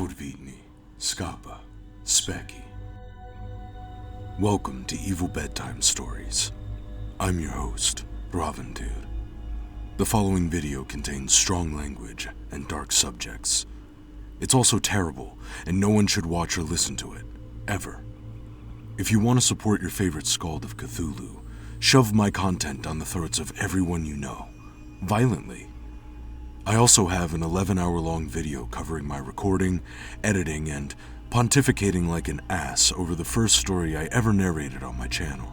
Furvidni, Skapa, Specky. Welcome to Evil Bedtime Stories. I'm your host, Ravendude. The following video contains strong language and dark subjects. It's also terrible, and no one should watch or listen to it, ever. If you want to support your favorite Skald of Cthulhu, shove my content down the throats of everyone you know, violently. I also have an 11-hour-long video covering my recording, editing, and pontificating like an ass over the first story I ever narrated on my channel.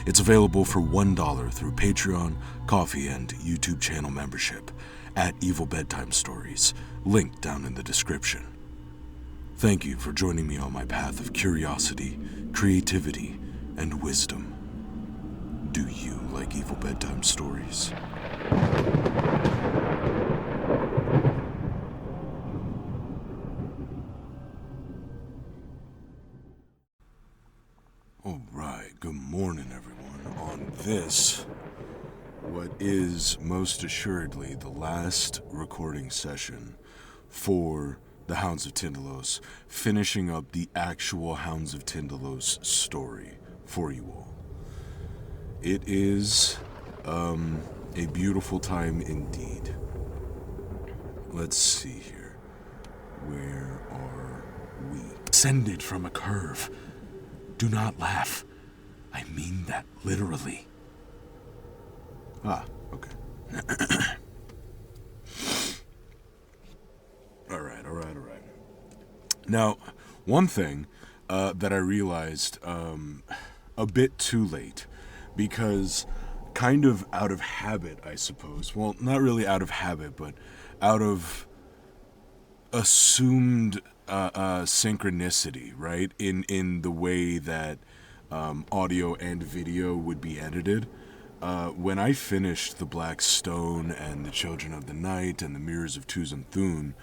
It's available for $1 through Patreon, Ko-fi, and YouTube channel membership at EvilBedtimeStories, linked down in the description. Thank you for joining me on my path of curiosity, creativity, and wisdom. Do you like Evil Bedtime Stories? Alright, good morning everyone. On this, what is most assuredly the last recording session for the Hounds of Tindalos, finishing up the actual Hounds of Tindalos story for you all. It is a beautiful time indeed. Let's see here. Where are we? Descended from a curve. Do not laugh. I mean that literally. Ah, okay. Alright. Now, one thing that I realized a bit too late, because kind of out of habit, I suppose. Well, not really out of habit, but out of assumed synchronicity, right? In the way that audio and video would be edited. When I finished The Black Stone and The Children of the Night and The Mirrors of Tuz and Thun,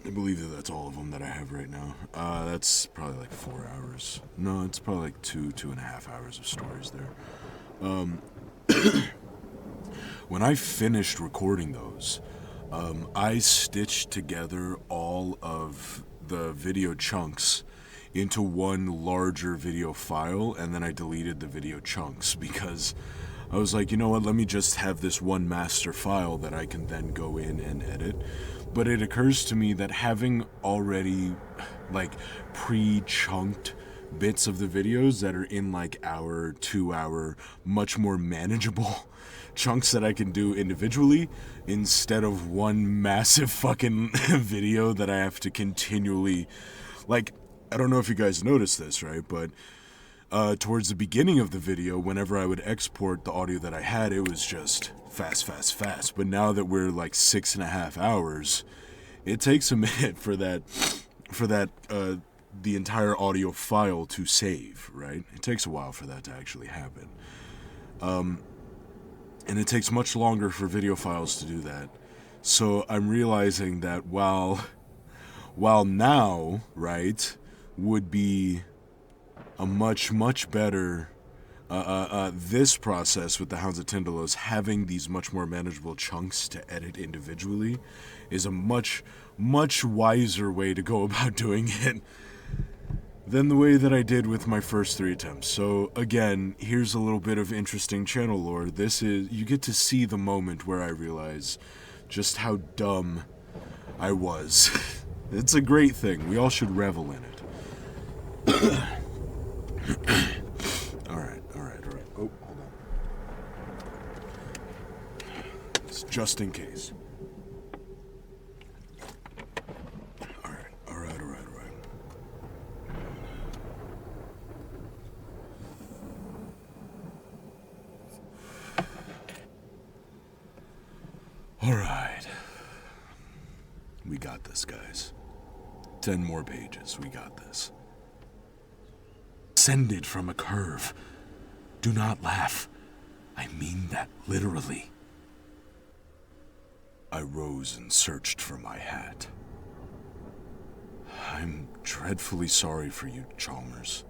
I believe that's all of them that I have right now. That's probably like 4 hours. No, it's probably like 2.5 hours of stories there. When I finished recording those, I stitched together all of the video chunks into one larger video file, and then I deleted the video chunks because I was like, you know what, let me just have this one master file that I can then go in and edit. But it occurs to me that having already like pre-chunked bits of the videos that are in like hour, 2 hour, much more manageable chunks that I can do individually instead of one massive fucking video that I have to continually, like, I don't know if you guys noticed this, right? But towards the beginning of the video, whenever I would export the audio that I had, it was just fast. But now that we're like 6.5 hours, it takes a minute for that the entire audio file to save, right? It takes a while for that to actually happen. And it takes much longer for video files to do that. So I'm realizing that while now, right, would be a much better this process with the Hounds of Tindalos, having these much more manageable chunks to edit individually is a much wiser way to go about doing it than the way that I did with my first 3 attempts. So again, here's a little bit of interesting channel lore. This is, you get to see the moment where I realize just how dumb I was. It's a great thing. We all should revel in it. Alright. Oh, hold on. It's just in case. Alright. Alright. We got this, guys. 10 more pages. We got this. Descended from a curve. Do not laugh. I mean that literally. I rose and searched for my hat. I'm dreadfully sorry for you, Chalmers.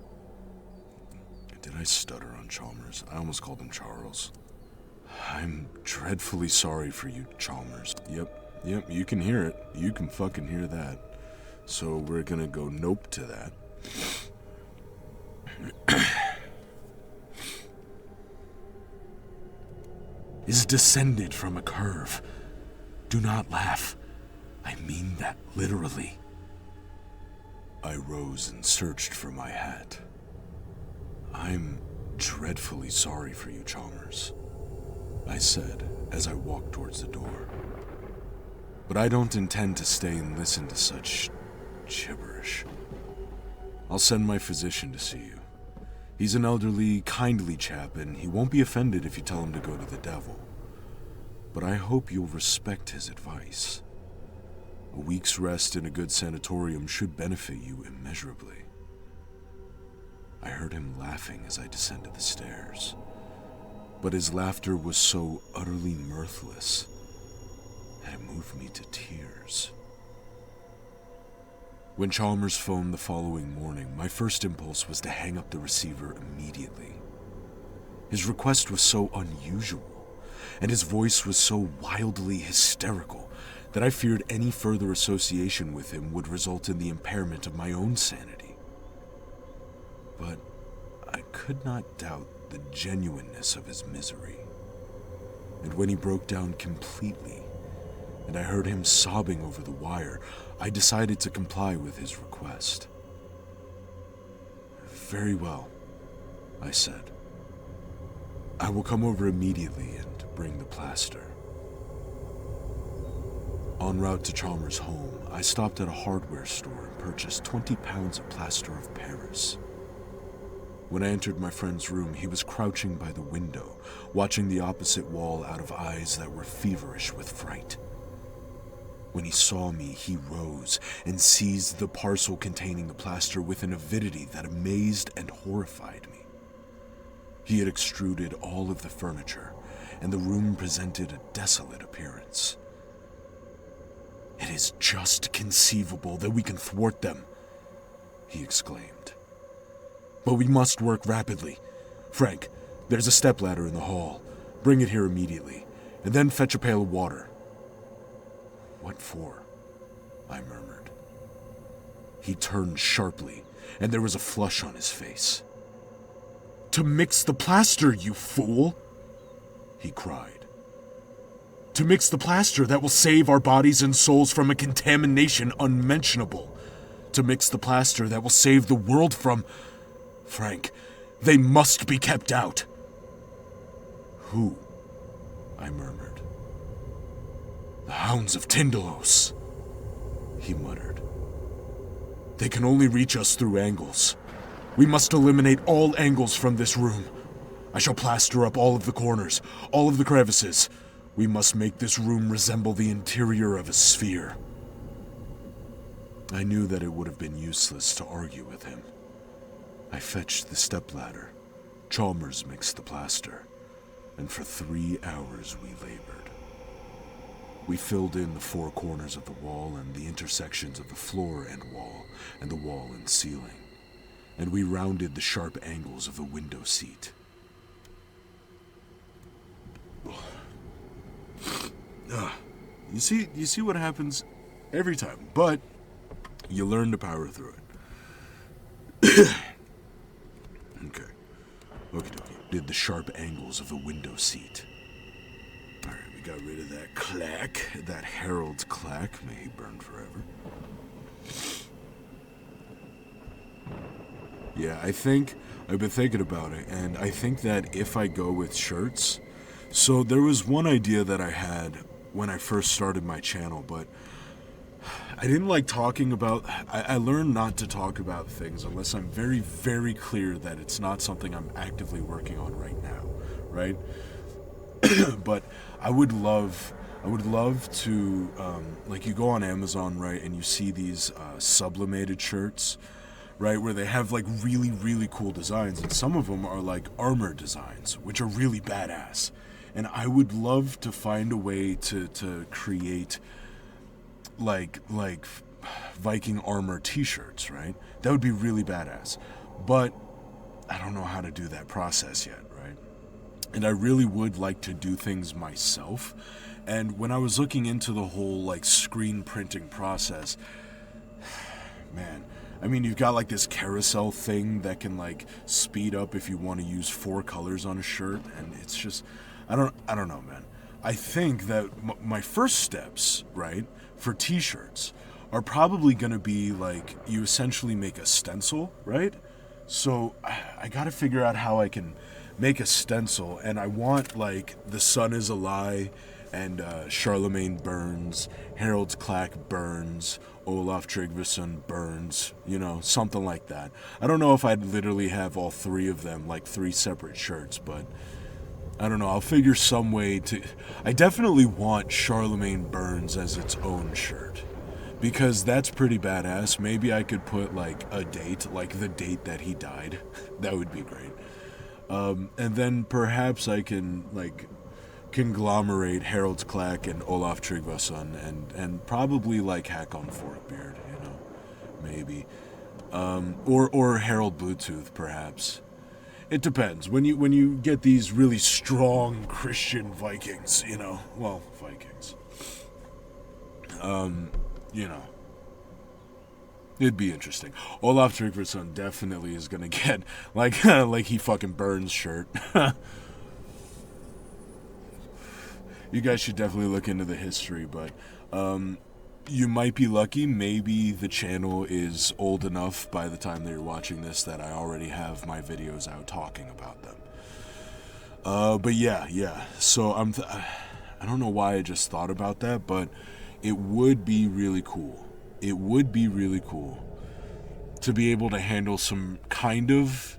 Did I stutter on Chalmers? I almost called him Charles. I'm dreadfully sorry for you, Chalmers. Yep, Yep, you can hear it. You can fucking hear that. So we're gonna go nope to that. Is descended from a curve. Do not laugh. I mean that literally. I rose and searched for my hat. I'm dreadfully sorry for you, Chalmers, I said as I walked towards the door. But I don't intend to stay and listen to such gibberish. I'll send my physician to see you. He's an elderly, kindly chap, and he won't be offended if you tell him to go to the devil. But I hope you'll respect his advice. A week's rest in a good sanatorium should benefit you immeasurably. I heard him laughing as I descended the stairs, but his laughter was so utterly mirthless that it moved me to tears. When Chalmers phoned the following morning, my first impulse was to hang up the receiver immediately. His request was so unusual, and his voice was so wildly hysterical that I feared any further association with him would result in the impairment of my own sanity. But I could not doubt the genuineness of his misery. And when he broke down completely, and I heard him sobbing over the wire, I decided to comply with his request. Very well, I said. I will come over immediately and bring the plaster. En route to Chalmers' home, I stopped at a hardware store and purchased 20 pounds of plaster of Paris. When I entered my friend's room, he was crouching by the window, watching the opposite wall out of eyes that were feverish with fright. When he saw me, he rose and seized the parcel containing the plaster with an avidity that amazed and horrified me. He had extruded all of the furniture, and the room presented a desolate appearance. "It is just conceivable that we can thwart them," he exclaimed. "But we must work rapidly. Frank, there's a stepladder in the hall. Bring it here immediately, and then fetch a pail of water." "What for?" I murmured. He turned sharply, and there was a flush on his face. "To mix the plaster, you fool!" he cried. "To mix the plaster that will save our bodies and souls from a contamination unmentionable. To mix the plaster that will save the world from... Frank, they must be kept out." "Who?" I murmured. "The hounds of Tindalos," he muttered. "They can only reach us through angles. We must eliminate all angles from this room. I shall plaster up all of the corners, all of the crevices. We must make this room resemble the interior of a sphere." I knew that it would have been useless to argue with him. I fetched the stepladder. Chalmers mixed the plaster, and for 3 hours we labored. We filled in the 4 corners of the wall and the intersections of the floor and wall, and the wall and ceiling, and we rounded the sharp angles of the window seat. You see what happens every time, but you learn to power through it. Okay. Okie-dokie. Did the sharp angles of the window seat. Alright, we got rid of that clack, that Harold's clack. May he burn forever. Yeah, I've been thinking about it, and I think that if I go with shirts... So there was one idea that I had when I first started my channel, but I didn't like talking about... I learned not to talk about things unless I'm very, very clear that it's not something I'm actively working on right now, right? But I would love to, like, you go on Amazon, right, and you see these sublimated shirts, right, where they have, like, really, really cool designs, and some of them are, like, armor designs, which are really badass. And I would love to find a way to create, like Viking armor t-shirts, right? That would be really badass. But I don't know how to do that process yet, right? And I really would like to do things myself And when I was looking into the whole, like, screen printing process, man, I mean, you've got, like, this carousel thing that can, like, speed up if you want to use 4 colors on a shirt, and it's just, I don't know, man. I think that my first steps, right, for t-shirts are probably going to be, like, you essentially make a stencil, right? So I got to figure out how I can make a stencil, and I want, like, The Sun is a Lie, and Charlemagne burns, Harold Clack burns, Olaf Tryggvason burns, you know, something like that. I don't know if I'd literally have all 3 of them, like 3 separate shirts, but I don't know, I'll figure some way to... I definitely want Charlemagne burns as its own shirt, because that's pretty badass. Maybe I could put, like, a date, like the date that he died. That would be great. And then perhaps I can, like, conglomerate Harold Clack and Olaf Tryggvason and probably, like, Hakon Forkbeard, you know, maybe. Or Harold Bluetooth, perhaps. It depends. When you get these really strong Christian Vikings, you know, well, Vikings, you know, it'd be interesting. Olaf Tryggvason definitely is gonna get, like, like he fucking burns shirt. You guys should definitely look into the history, but you might be lucky. Maybe the channel is old enough by the time that you're watching this that I already have my videos out talking about them. But yeah. So I don't know why I just thought about that, but it would be really cool. It would be really cool to be able to handle some kind of...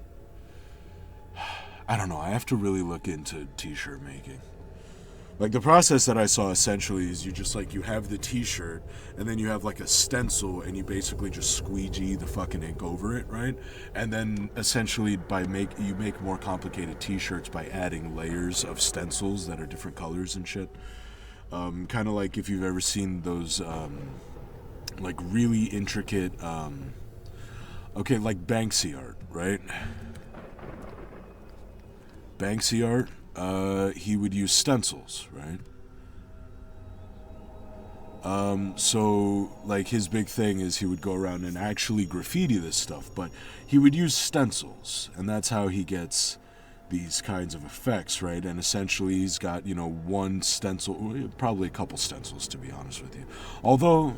I don't know, I have to really look into t-shirt making. Like, the process that I saw essentially is you just, like, you have the t-shirt, and then you have, like, a stencil, and you basically just squeegee the fucking ink over it, right? And then, essentially, you make more complicated t-shirts by adding layers of stencils that are different colors and shit. Kind of like if you've ever seen those, like, really intricate, okay, like Banksy art, right? Banksy art, he would use stencils, right? So, like, his big thing is he would go around and actually graffiti this stuff, but he would use stencils, and that's how he gets these kinds of effects, right? And essentially he's got, you know, one stencil, probably a couple stencils, to be honest with you. Although,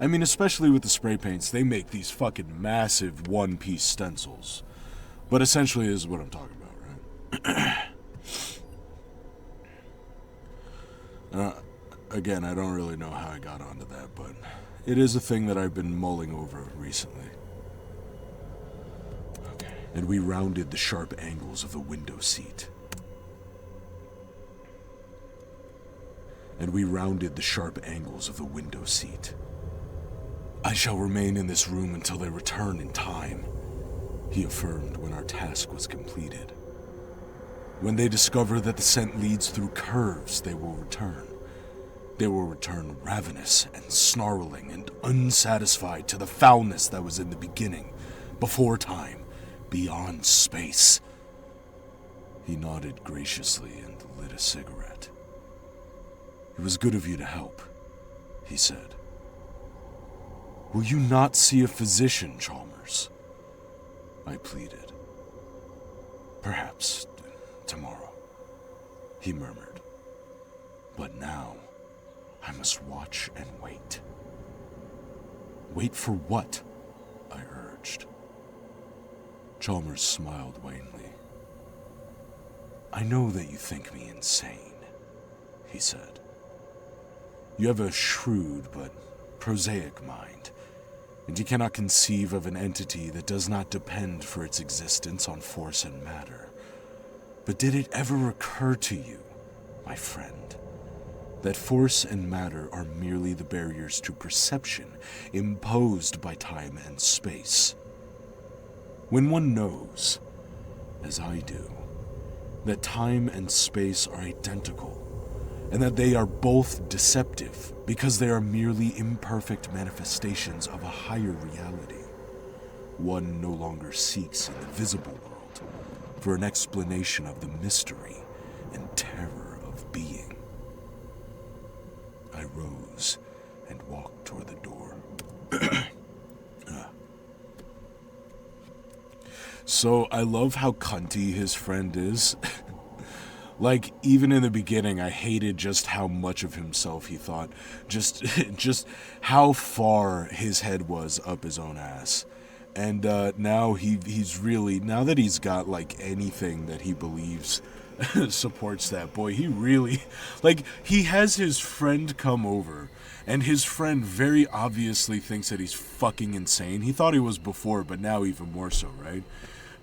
I mean, especially with the spray paints, they make these fucking massive one-piece stencils. But essentially this is what I'm talking about, right? Again, I don't really know how I got onto that, but it is a thing that I've been mulling over recently. Okay. And we rounded the sharp angles of the window seat. And we rounded the sharp angles of the window seat. I shall remain in this room until they return in time, he affirmed when our task was completed. When they discover that the scent leads through curves, they will return. They will return ravenous and snarling and unsatisfied to the foulness that was in the beginning, before time, beyond space. He nodded graciously and lit a cigarette. It was good of you to help, he said. Will you not see a physician, Chalmers? I pleaded. Perhaps tomorrow, he murmured. But now, I must watch and wait. Wait for what? I urged. Chalmers smiled wanly. I know that you think me insane, he said. You have a shrewd but prosaic mind, and you cannot conceive of an entity that does not depend for its existence on force and matter. But did it ever occur to you, my friend, that force and matter are merely the barriers to perception imposed by time and space? When one knows, as I do, that time and space are identical, and that they are both deceptive because they are merely imperfect manifestations of a higher reality, one no longer seeks in the visible world for an explanation of the mystery and terror of being. I rose and walked toward the door. So I love how cunty his friend is. Like, even in the beginning, I hated just how much of himself he thought. Just how far his head was up his own ass. And now he's really, now that he's got, like, anything that he believes supports that boy, he really, like, he has his friend come over, and his friend very obviously thinks that he's fucking insane. He thought he was before, but now even more so, right?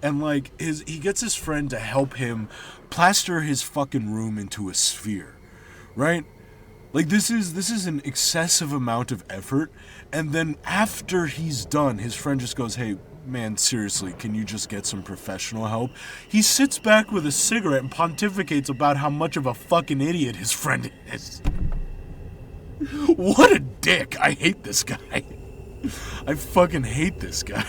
And, like, he gets his friend to help him plaster his fucking room into a sphere, right? Like, this is an excessive amount of effort, and then after he's done, his friend just goes, hey, man, seriously, can you just get some professional help? He sits back with a cigarette and pontificates about how much of a fucking idiot his friend is. What a dick. I hate this guy. I fucking hate this guy.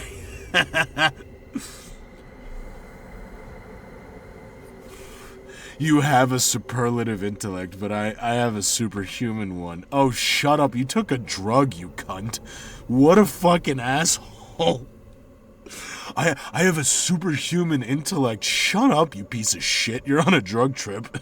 You have a superlative intellect, but I have a superhuman one. Oh, shut up. You took a drug, you cunt. What a fucking asshole. I have a superhuman intellect. Shut up, you piece of shit. You're on a drug trip.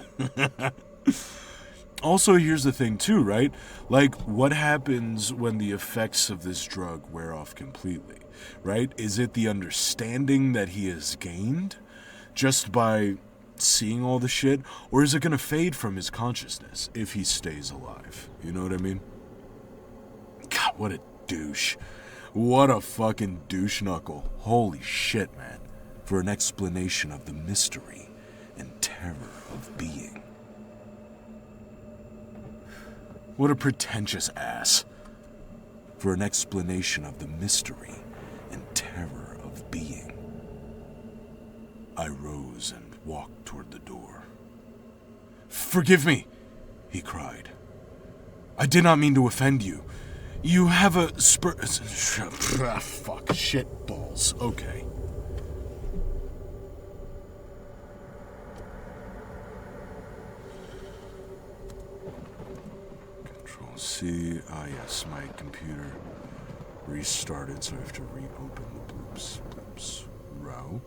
Also, here's the thing, too, right? Like, what happens when the effects of this drug wear off completely, right? Is it the understanding that he has gained just by seeing all the shit, or is it gonna fade from his consciousness if he stays alive? You know what I mean? God, what a douche. What a fucking douche knuckle. Holy shit, man. For an explanation of the mystery and terror of being. What a pretentious ass. For an explanation of the mystery and terror of being. I rose and walked toward the door. Forgive me, he cried. I did not mean to offend you. You have a fuck, shit balls. Okay. Control C. Ah, yes, my computer restarted, so I have to reopen the bloops row.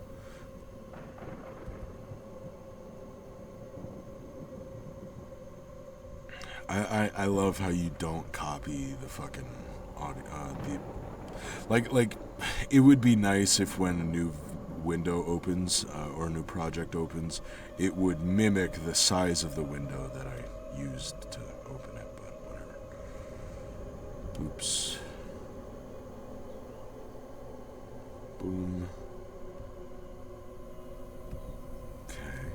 I love how you don't copy the fucking audio. Like, it would be nice if when a new window opens or a new project opens, it would mimic the size of the window that I used to open it, but whatever. Oops. Boom. Okay.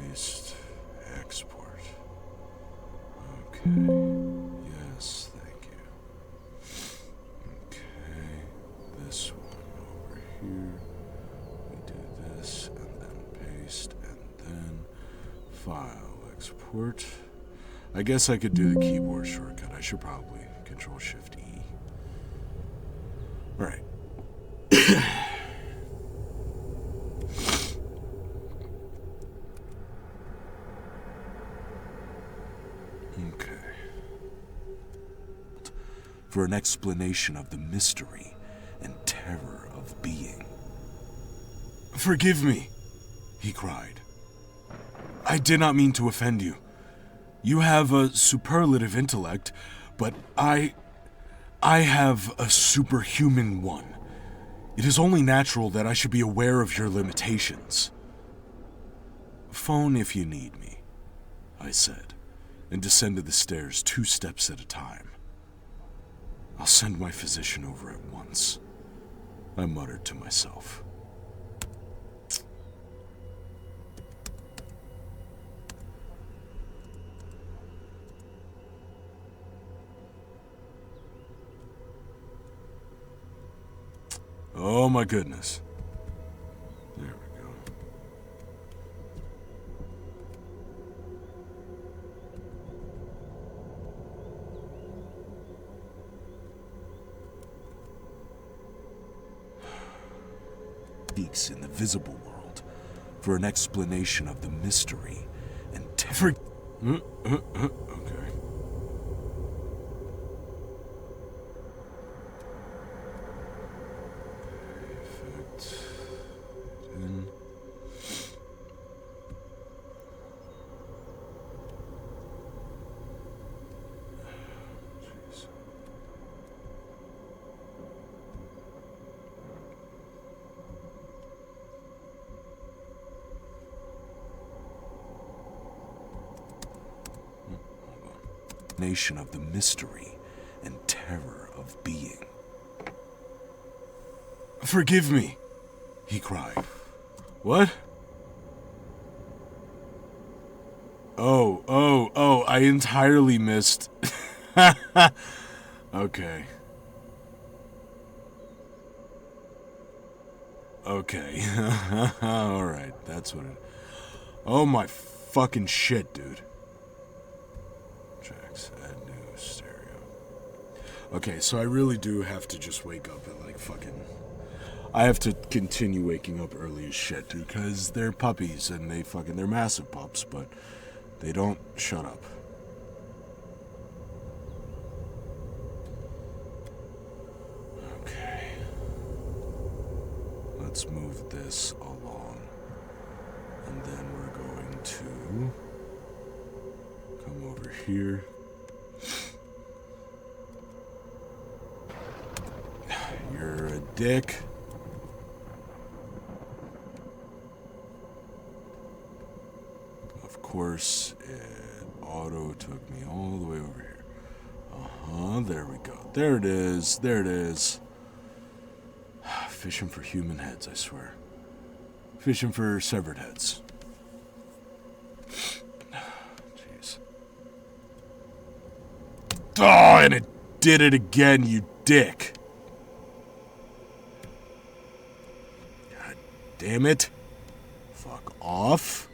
Paste. Export. Okay. Yes, thank you. Okay. This one over here. We do this, and then paste, and then file export. I guess I could do the keyboard shortcut. I should probably Control-Shift-E. Alright. Okay. For an explanation of the mystery and terror of being. Forgive me, he cried. I did not mean to offend you. You have a superlative intellect, but I have a superhuman one. It is only natural that I should be aware of your limitations. Phone if you need me, I said, and descended the stairs 2 steps at a time. I'll send my physician over at once, I muttered to myself. Oh my goodness. There we go. Speaks in the visible world for an explanation of the mystery and terror. Okay. Explanation of the mystery and terror of being. Forgive me, he cried. What? Oh, I entirely missed. Okay. Okay. Alright, that's what it... Oh my fucking shit, dude. Tracks, add new stereo. Okay, so I really do have to just wake up at like fucking... I have to continue waking up early as shit, dude, because they're puppies and they're massive pups, but they don't shut up. Okay. Let's move this along. And then we're going to come over here. You're a dick. Of course, it auto took me all the way over here. There we go. There it is. There it is. Fishing for human heads, I swear. Fishing for severed heads. Jeez. Oh, and it did it again, you dick. God damn it. Fuck off.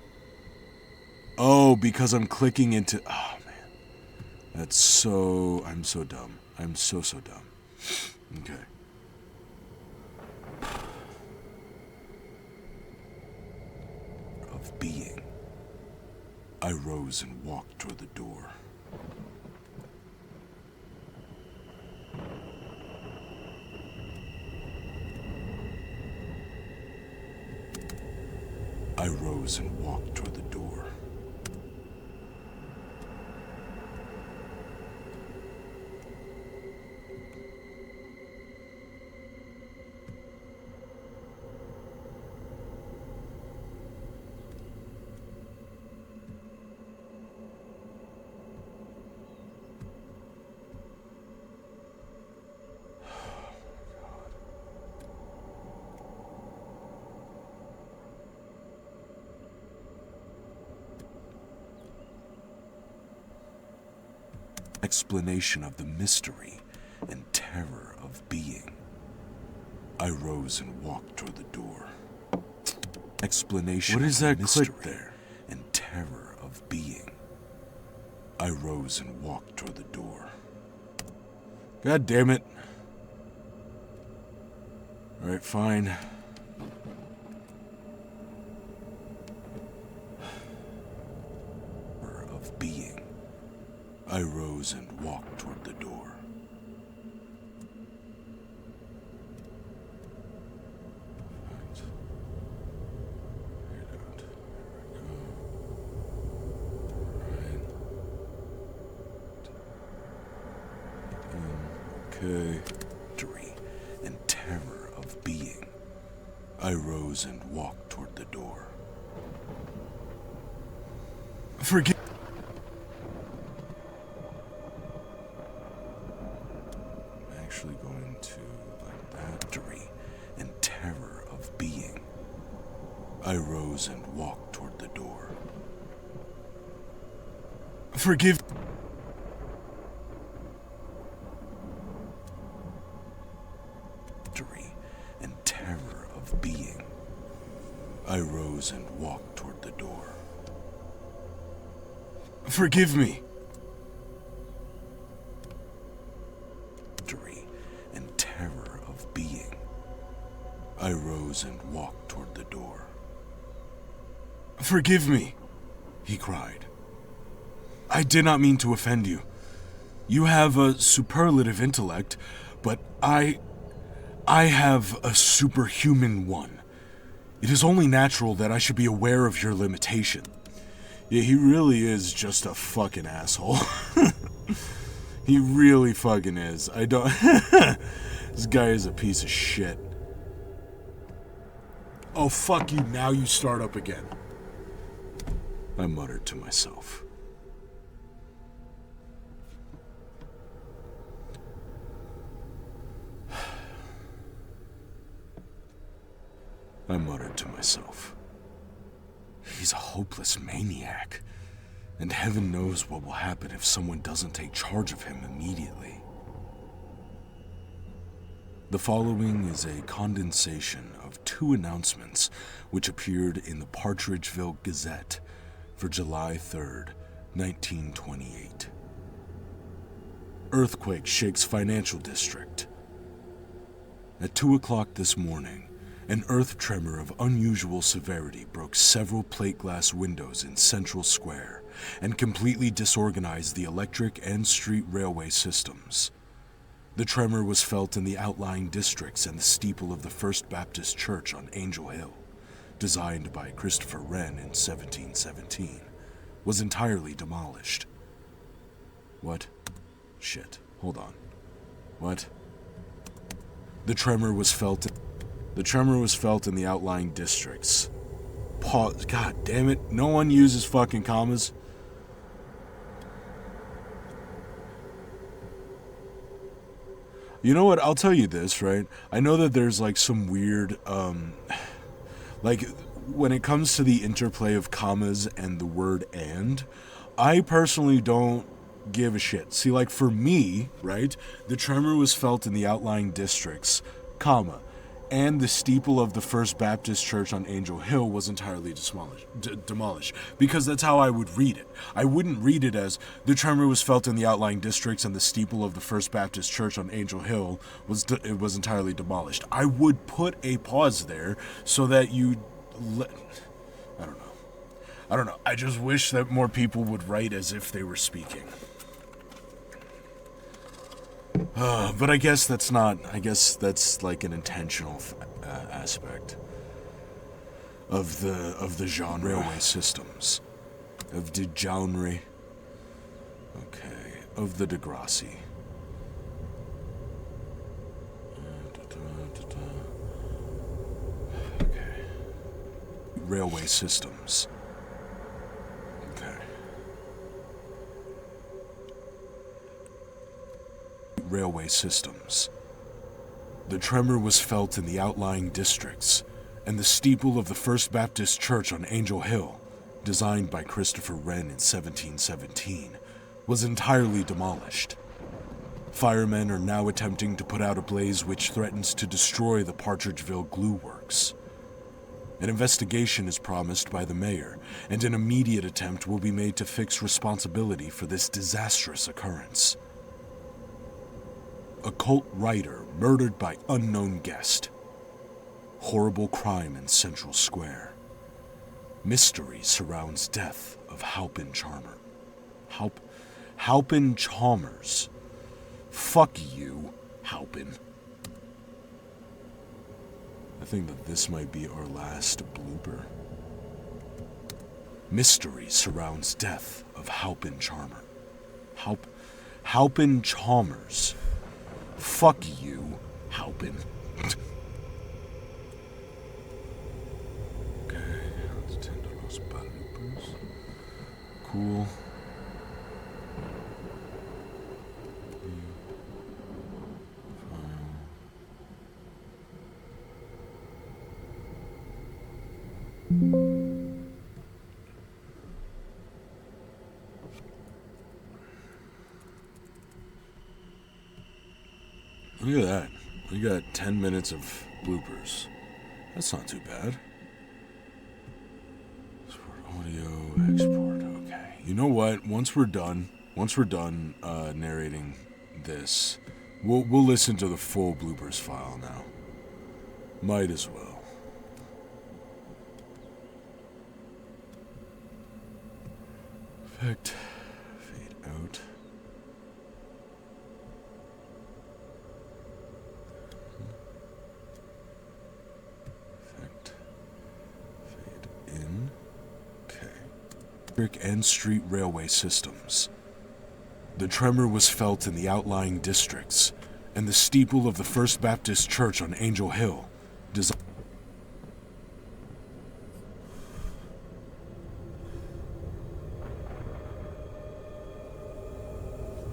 Oh, because I'm clicking into... Oh, man. That's so... I'm so dumb. I'm so dumb. Okay. Of being. I rose and walked toward the door. I rose and walked toward the door. Explanation of the mystery and terror of being. I rose and walked toward the door. Explanation. What is that click there? And terror of being. I rose and walked toward the door. God damn it. All right, fine. Of being. I rose and walked toward the door. Right. Okay. Victory and terror of being. I rose and walked toward the door. Forgive. Actually going to like that. Victory and terror of being. I rose and walked toward the door. Forgive. Victory and terror of being. I rose and walked toward the door. Forgive me. And terror of being. I rose and walked toward the door. Forgive me, he cried. I did not mean to offend you. You have a superlative intellect, but I have a superhuman one. It is only natural that I should be aware of your limitation. Yeah, he really is just a fucking asshole. He really fucking is. I don't... This guy is a piece of shit. Oh, fuck you. Now you start up again. I muttered to myself. I muttered to myself. He's a hopeless maniac, and heaven knows what will happen if someone doesn't take charge of him immediately. The following is a condensation of 2 announcements which appeared in the Partridgeville Gazette for July 3rd, 1928. Earthquake shakes financial district. At 2 o'clock this morning, an earth tremor of unusual severity broke several plate glass windows in Central Square and completely disorganized the electric and street railway systems. The tremor was felt in the outlying districts, and the steeple of the First Baptist Church on Angel Hill, designed by Christopher Wren in 1717, was entirely demolished. What? Shit. Hold on. What? The tremor was felt in the outlying districts. Pause. God damn it. No one uses fucking commas. You know what? I'll tell you this, right? I know that there's like some weird, like when it comes to the interplay of commas and the word and, I personally don't give a shit. See, like for me, right? The tremor was felt in the outlying districts, comma, and the steeple of the First Baptist Church on Angel Hill was entirely demolished. Because that's how I would read it. I wouldn't read it as the tremor was felt in the outlying districts and the steeple of the First Baptist Church on Angel Hill was entirely demolished. I would put a pause there so that you... I don't know. I just wish that more people would write as if they were speaking. But I guess that's not. I guess that's like an intentional aspect of the genre. Railway systems, of the genre. Okay, of the Degrassi. Okay, railway systems. Railway systems. The tremor was felt in the outlying districts, and the steeple of the First Baptist Church on Angel Hill, designed by Christopher Wren in 1717, was entirely demolished. Firemen are now attempting to put out a blaze which threatens to destroy the Partridgeville glue works. An investigation is promised by the mayor, and an immediate attempt will be made to fix responsibility for this disastrous occurrence. Occult writer murdered by unknown guest. Horrible crime in Central Square. Mystery surrounds death of Halpin Charmer. Halpin Chalmers. Fuck you, Halpin. I think that this might be our last blooper. Mystery surrounds death of Halpin Charmer. Halpin Chalmers. Fuck you, Halpin. Okay, let's tend to los bloopers. Cool. Look at that. We got 10 minutes of bloopers. That's not too bad. Export audio, export, okay. You know what? Once we're done narrating this, we'll listen to the full bloopers file now. Might as well. Effect, fade out. And street railway systems. The tremor was felt in the outlying districts, and the steeple of the First Baptist Church on Angel Hill.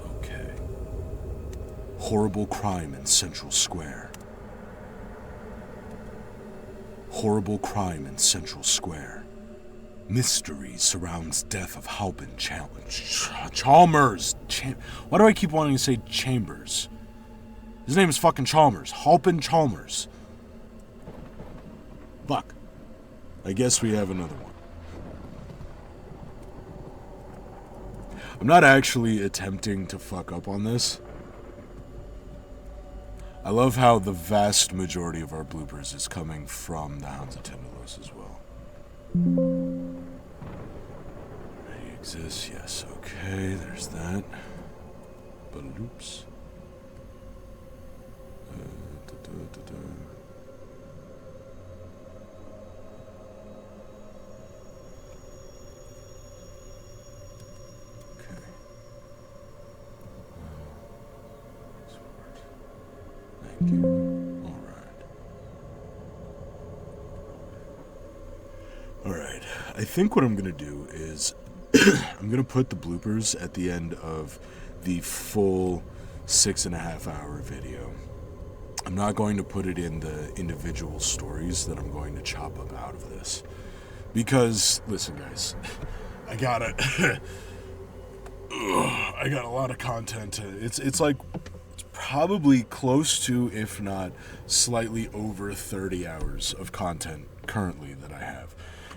Okay. Horrible crime in Central Square. Horrible crime in Central Square. Mystery surrounds death of Halpin Chalmers. Why do I keep wanting to say Chambers? His name is fucking Chalmers. Halpin Chalmers. Fuck. I guess we have another one. I'm not actually attempting to fuck up on this. I love how the vast majority of our bloopers is coming from the Hounds of Tindalos as well. Ready exists, yes, okay, there's that. Baloops. Thank you. Alright. I think what I'm going to do is I'm going to put the bloopers at the end of the full 6.5 hour video. I'm not going to put it in the individual stories that I'm going to chop up out of this. Because, listen guys, I got a lot of content. It's like probably close to, if not slightly over 30 hours of content currently that I have.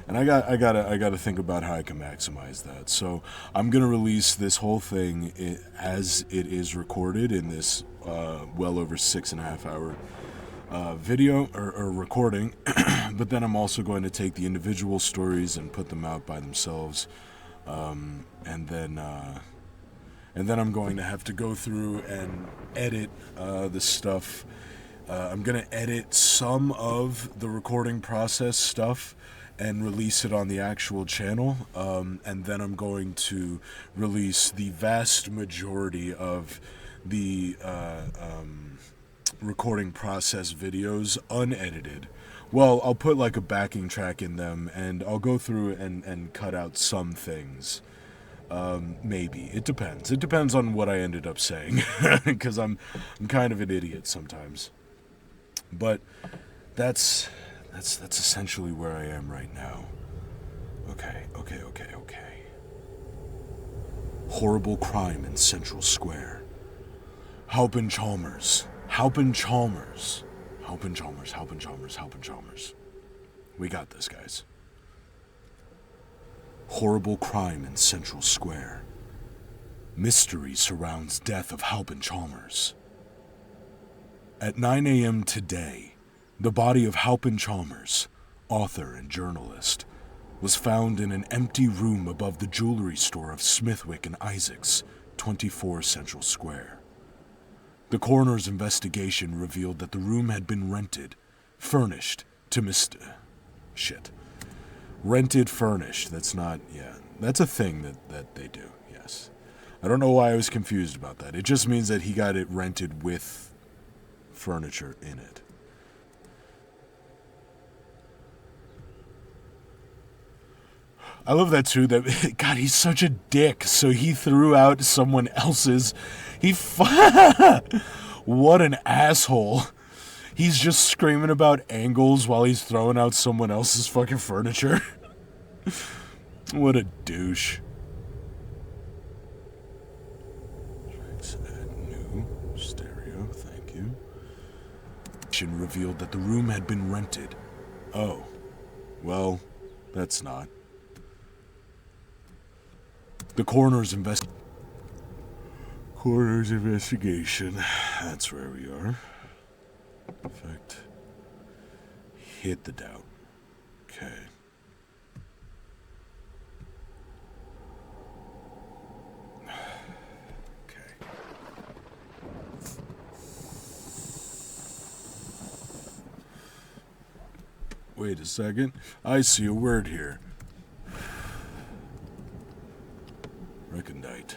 And I gotta think about how I can maximize that. So I'm gonna release this whole thing as it is recorded in this well over 6.5 hour video or recording. But then I'm also going to take the individual stories and put them out by themselves, and then I'm going to have to go through and edit the stuff. I'm going to edit some of the recording process stuff and release it on the actual channel. And then I'm going to release the vast majority of the recording process videos unedited. Well, I'll put like a backing track in them, and I'll go through and cut out some things. Maybe. It depends. It depends on what I ended up saying, because I'm kind of an idiot sometimes. But that's essentially where I am right now. Okay. Horrible crime in Central Square. Halpin Chalmers. We got this, guys. Horrible crime in Central Square. Mystery surrounds death of Halpin Chalmers. At 9 a.m. today, the body of Halpin Chalmers, author and journalist, was found in an empty room above the jewelry store of Smithwick and Isaacs, 24 Central Square. The coroner's investigation revealed that the room had been furnished to Mr. Rented, furnished. That's not, that's a thing that they do, yes. I don't know why I was confused about that. It just means that he got it rented with furniture in it. I love that too, that, God, he's such a dick, so he threw out someone else's, what an asshole. He's just screaming about angles while he's throwing out someone else's fucking furniture. What a douche. Tracks add new stereo, thank you. Revealed that the room had been rented. Oh, well, that's not. The coroner's investigation. That's where we are. In fact, hit the doubt. Okay. Wait a second. I see a word here. Recondite.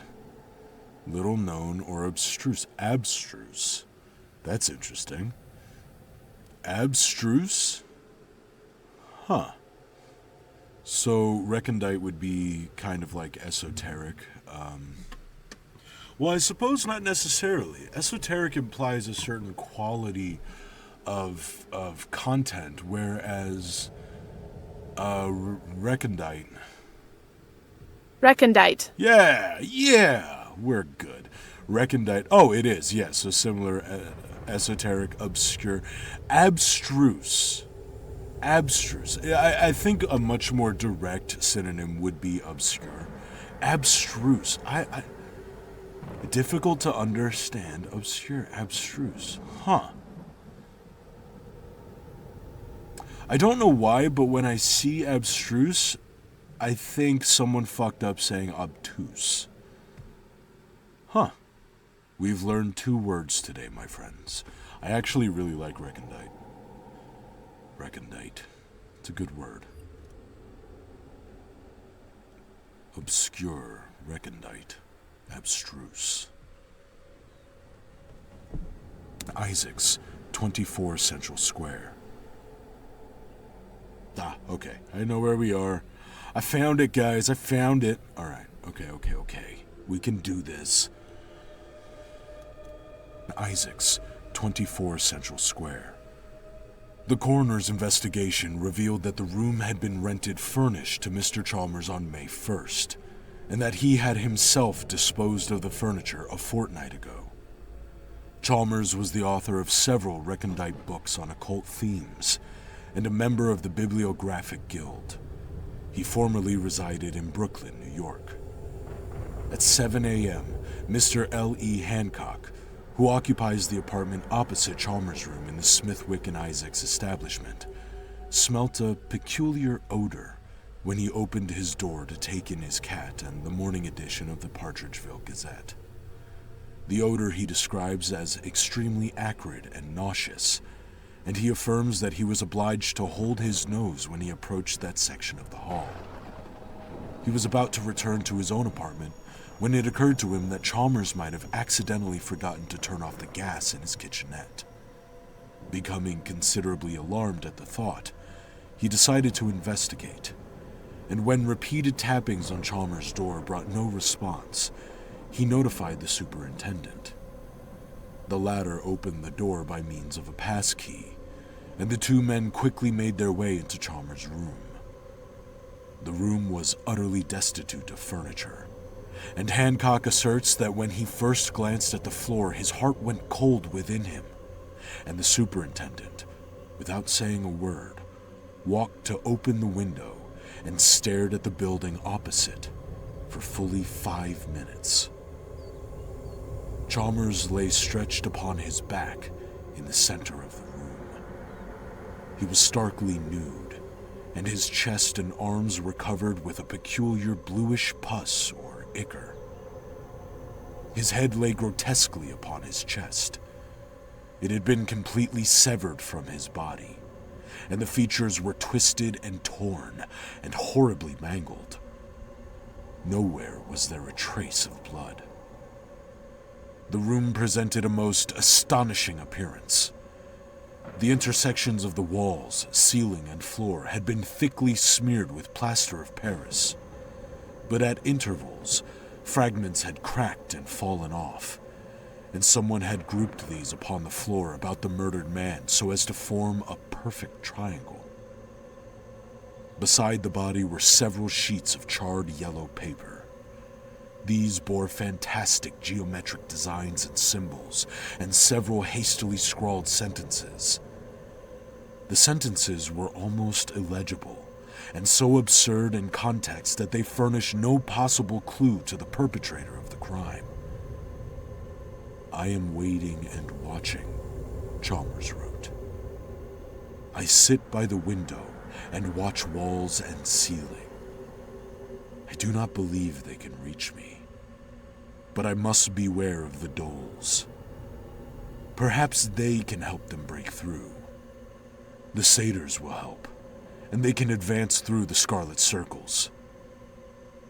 Little known or abstruse. Abstruse. That's interesting. Abstruse? Huh. So recondite would be kind of like esoteric. Well, I suppose not necessarily. Esoteric implies a certain quality of content, whereas recondite. Recondite. Yeah, we're good. Recondite. Oh, it is. Yes, so similar, esoteric, obscure, abstruse. Abstruse. I think a much more direct synonym would be obscure. Abstruse. Difficult to understand. Obscure. Abstruse. Huh. I don't know why, but when I see abstruse, I think someone fucked up saying obtuse. Huh. We've learned 2 words today, my friends. I actually really like recondite. Recondite. It's a good word. Obscure, recondite, abstruse. Isaac's, 24 Central Square. Ah, okay. I know where we are. I found it, guys. I found it. Alright. Okay. We can do this. Isaac's, 24 Central Square. The coroner's investigation revealed that the room had been rented furnished to Mr. Chalmers on May 1st, and that he had himself disposed of the furniture a fortnight ago. Chalmers was the author of several recondite books on occult themes, and a member of the Bibliographic Guild. He formerly resided in Brooklyn, New York. At 7 a.m., Mr. L.E. Hancock, who occupies the apartment opposite Chalmers' room in the Smithwick and Isaacs establishment, smelt a peculiar odor when he opened his door to take in his cat and the morning edition of the Partridgeville Gazette. The odor he describes as extremely acrid and nauseous, and he affirms that he was obliged to hold his nose when he approached that section of the hall. He was about to return to his own apartment when it occurred to him that Chalmers might have accidentally forgotten to turn off the gas in his kitchenette. Becoming considerably alarmed at the thought, he decided to investigate, and when repeated tappings on Chalmers' door brought no response, he notified the superintendent. The latter opened the door by means of a pass key, and the 2 men quickly made their way into Chalmers' room. The room was utterly destitute of furniture, and Hancock asserts that when he first glanced at the floor, his heart went cold within him, and the superintendent, without saying a word, walked to open the window and stared at the building opposite for fully 5 minutes. Chalmers lay stretched upon his back in the center of the room. He was starkly nude, and his chest and arms were covered with a peculiar bluish pus or ichor. His head lay grotesquely upon his chest. It had been completely severed from his body, and the features were twisted and torn and horribly mangled. Nowhere was there a trace of blood. The room presented a most astonishing appearance. The intersections of the walls, ceiling, and floor had been thickly smeared with plaster of Paris, but at intervals, fragments had cracked and fallen off, and someone had grouped these upon the floor about the murdered man so as to form a perfect triangle. Beside the body were several sheets of charred yellow paper. These bore fantastic geometric designs and symbols, and several hastily scrawled sentences. The sentences were almost illegible, and so absurd in context that they furnish no possible clue to the perpetrator of the crime. "I am waiting and watching," Chalmers wrote. "I sit by the window and watch walls and ceiling. I do not believe they can reach me, but I must beware of the doles. Perhaps they can help them break through. The satyrs will help, and they can advance through the scarlet circles.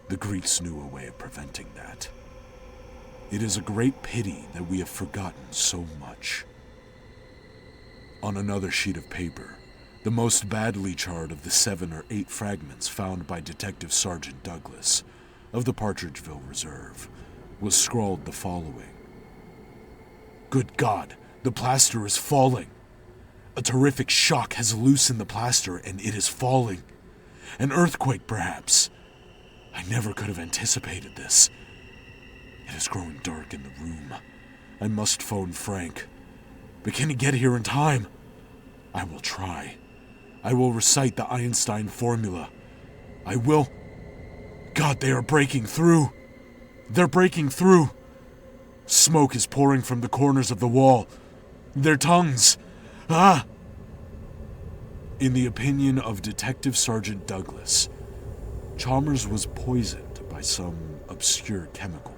The Greeks knew a way of preventing that. It is a great pity that we have forgotten so much." On another sheet of paper, the most badly charred of the 7 or 8 fragments found by Detective Sergeant Douglas of the Partridgeville Reserve was scrawled the following: "Good God, the plaster is falling. A terrific shock has loosened the plaster, and it is falling. An earthquake, perhaps. I never could have anticipated this. It is growing dark in the room. I must phone Frank. But can he get here in time? I will try. I will recite the Einstein formula. I will... God, they are breaking through. They're breaking through. Smoke is pouring from the corners of the wall. Their tongues. Ah! In the opinion of Detective Sergeant Douglas, Chalmers was poisoned by some obscure chemical.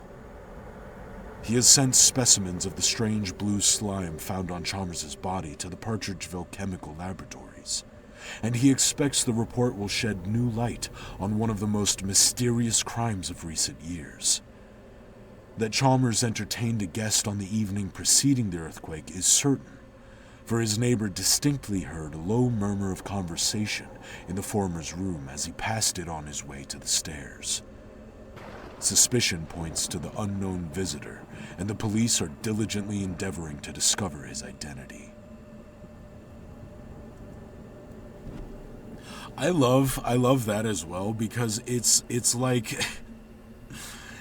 He has sent specimens of the strange blue slime found on Chalmers' body to the Partridgeville Chemical Laboratories, and he expects the report will shed new light on one of the most mysterious crimes of recent years. That Chalmers entertained a guest on the evening preceding the earthquake is certain, for his neighbor distinctly heard a low murmur of conversation in the former's room as he passed it on his way to the stairs. Suspicion points to the unknown visitor, and the police are diligently endeavoring to discover his identity. I love that as well, because it's like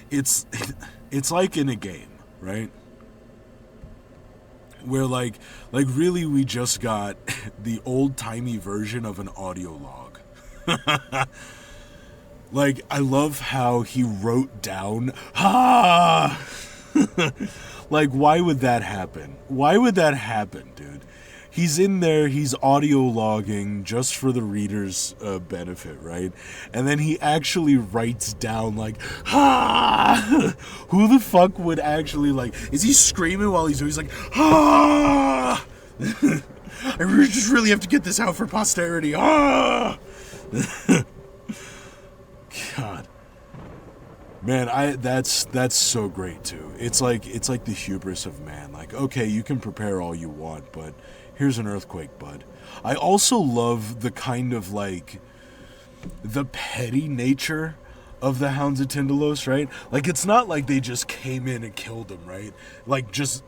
it's like in a game, right? Where like really we just got the old-timey version of an audio log. Like, I love how he wrote down, ah! Like, why would that happen? Why would that happen, dude? He's in there, he's audio logging just for the reader's benefit, right? And then he actually writes down, like, ah! Who the fuck would actually, like, is he screaming while he's doing, he's like, ah! I just really have to get this out for posterity, ah! God, man, that's so great too. It's like the hubris of man. Like, okay, you can prepare all you want, but here's an earthquake, bud. I also love the kind of like the petty nature of the Hounds of Tindalos, right? Like, it's not like they just came in and killed him, right? Like, just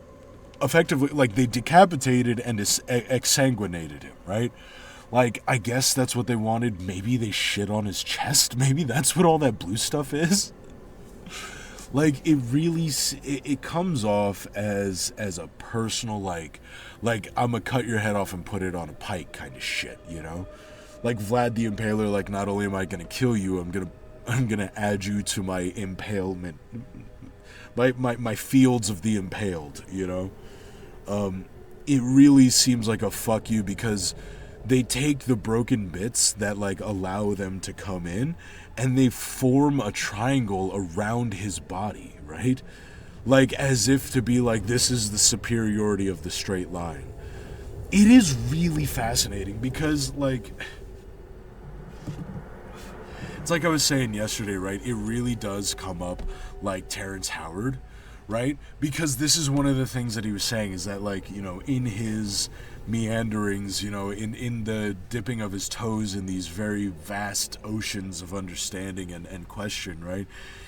effectively, like, they decapitated and exsanguinated him, right? Like, I guess that's what they wanted. Maybe they shit on his chest. Maybe that's what all that blue stuff is. Like, it really, it comes off as a personal, like I'm gonna cut your head off and put it on a pike kind of shit, you know? Like Vlad the Impaler, like, not only am I gonna kill you, I'm gonna add you to my impalement, my fields of the impaled, you know? It really seems like a fuck you, because they take the broken bits that, like, allow them to come in, and they form a triangle around his body, right? Like, as if to be like, this is the superiority of the straight line. It is really fascinating, because, like, it's like I was saying yesterday, right? It really does come up like Terrence Howard, right? Because this is one of the things that he was saying, is that, like, you know, in his meanderings, you know, in the dipping of his toes in these very vast oceans of understanding and question, right?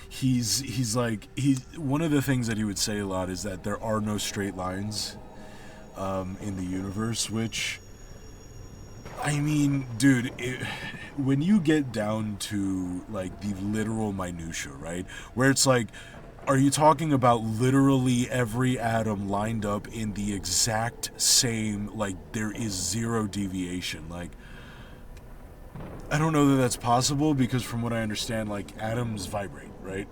He's like, one of the things that he would say a lot is that there are no straight lines in the universe, which, I mean, dude, when you get down to, like, the literal minutia, right? Where it's like, are you talking about literally every atom lined up in the exact same, like, there is zero deviation? Like, I don't know that that's possible, because from what I understand, like, atoms vibrate, right?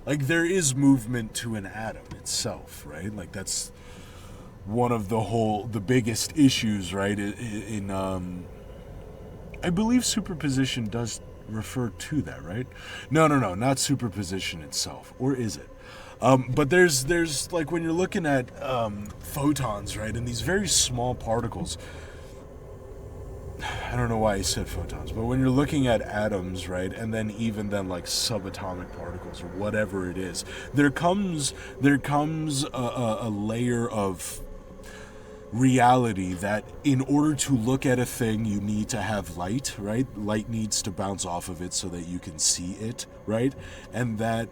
Like, there is movement to an atom itself, right? Like, that's one of the biggest issues, right? In I believe superposition does refer to that, right? No, not superposition itself, or is it? But there's like, when you're looking at photons, right, and these very small particles, I don't know why I said photons, but when you're looking at atoms, right, and then even then, like, subatomic particles or whatever it is, there comes a layer of reality that in order to look at a thing, you need to have light, right? Light needs to bounce off of it so that you can see it, right? And that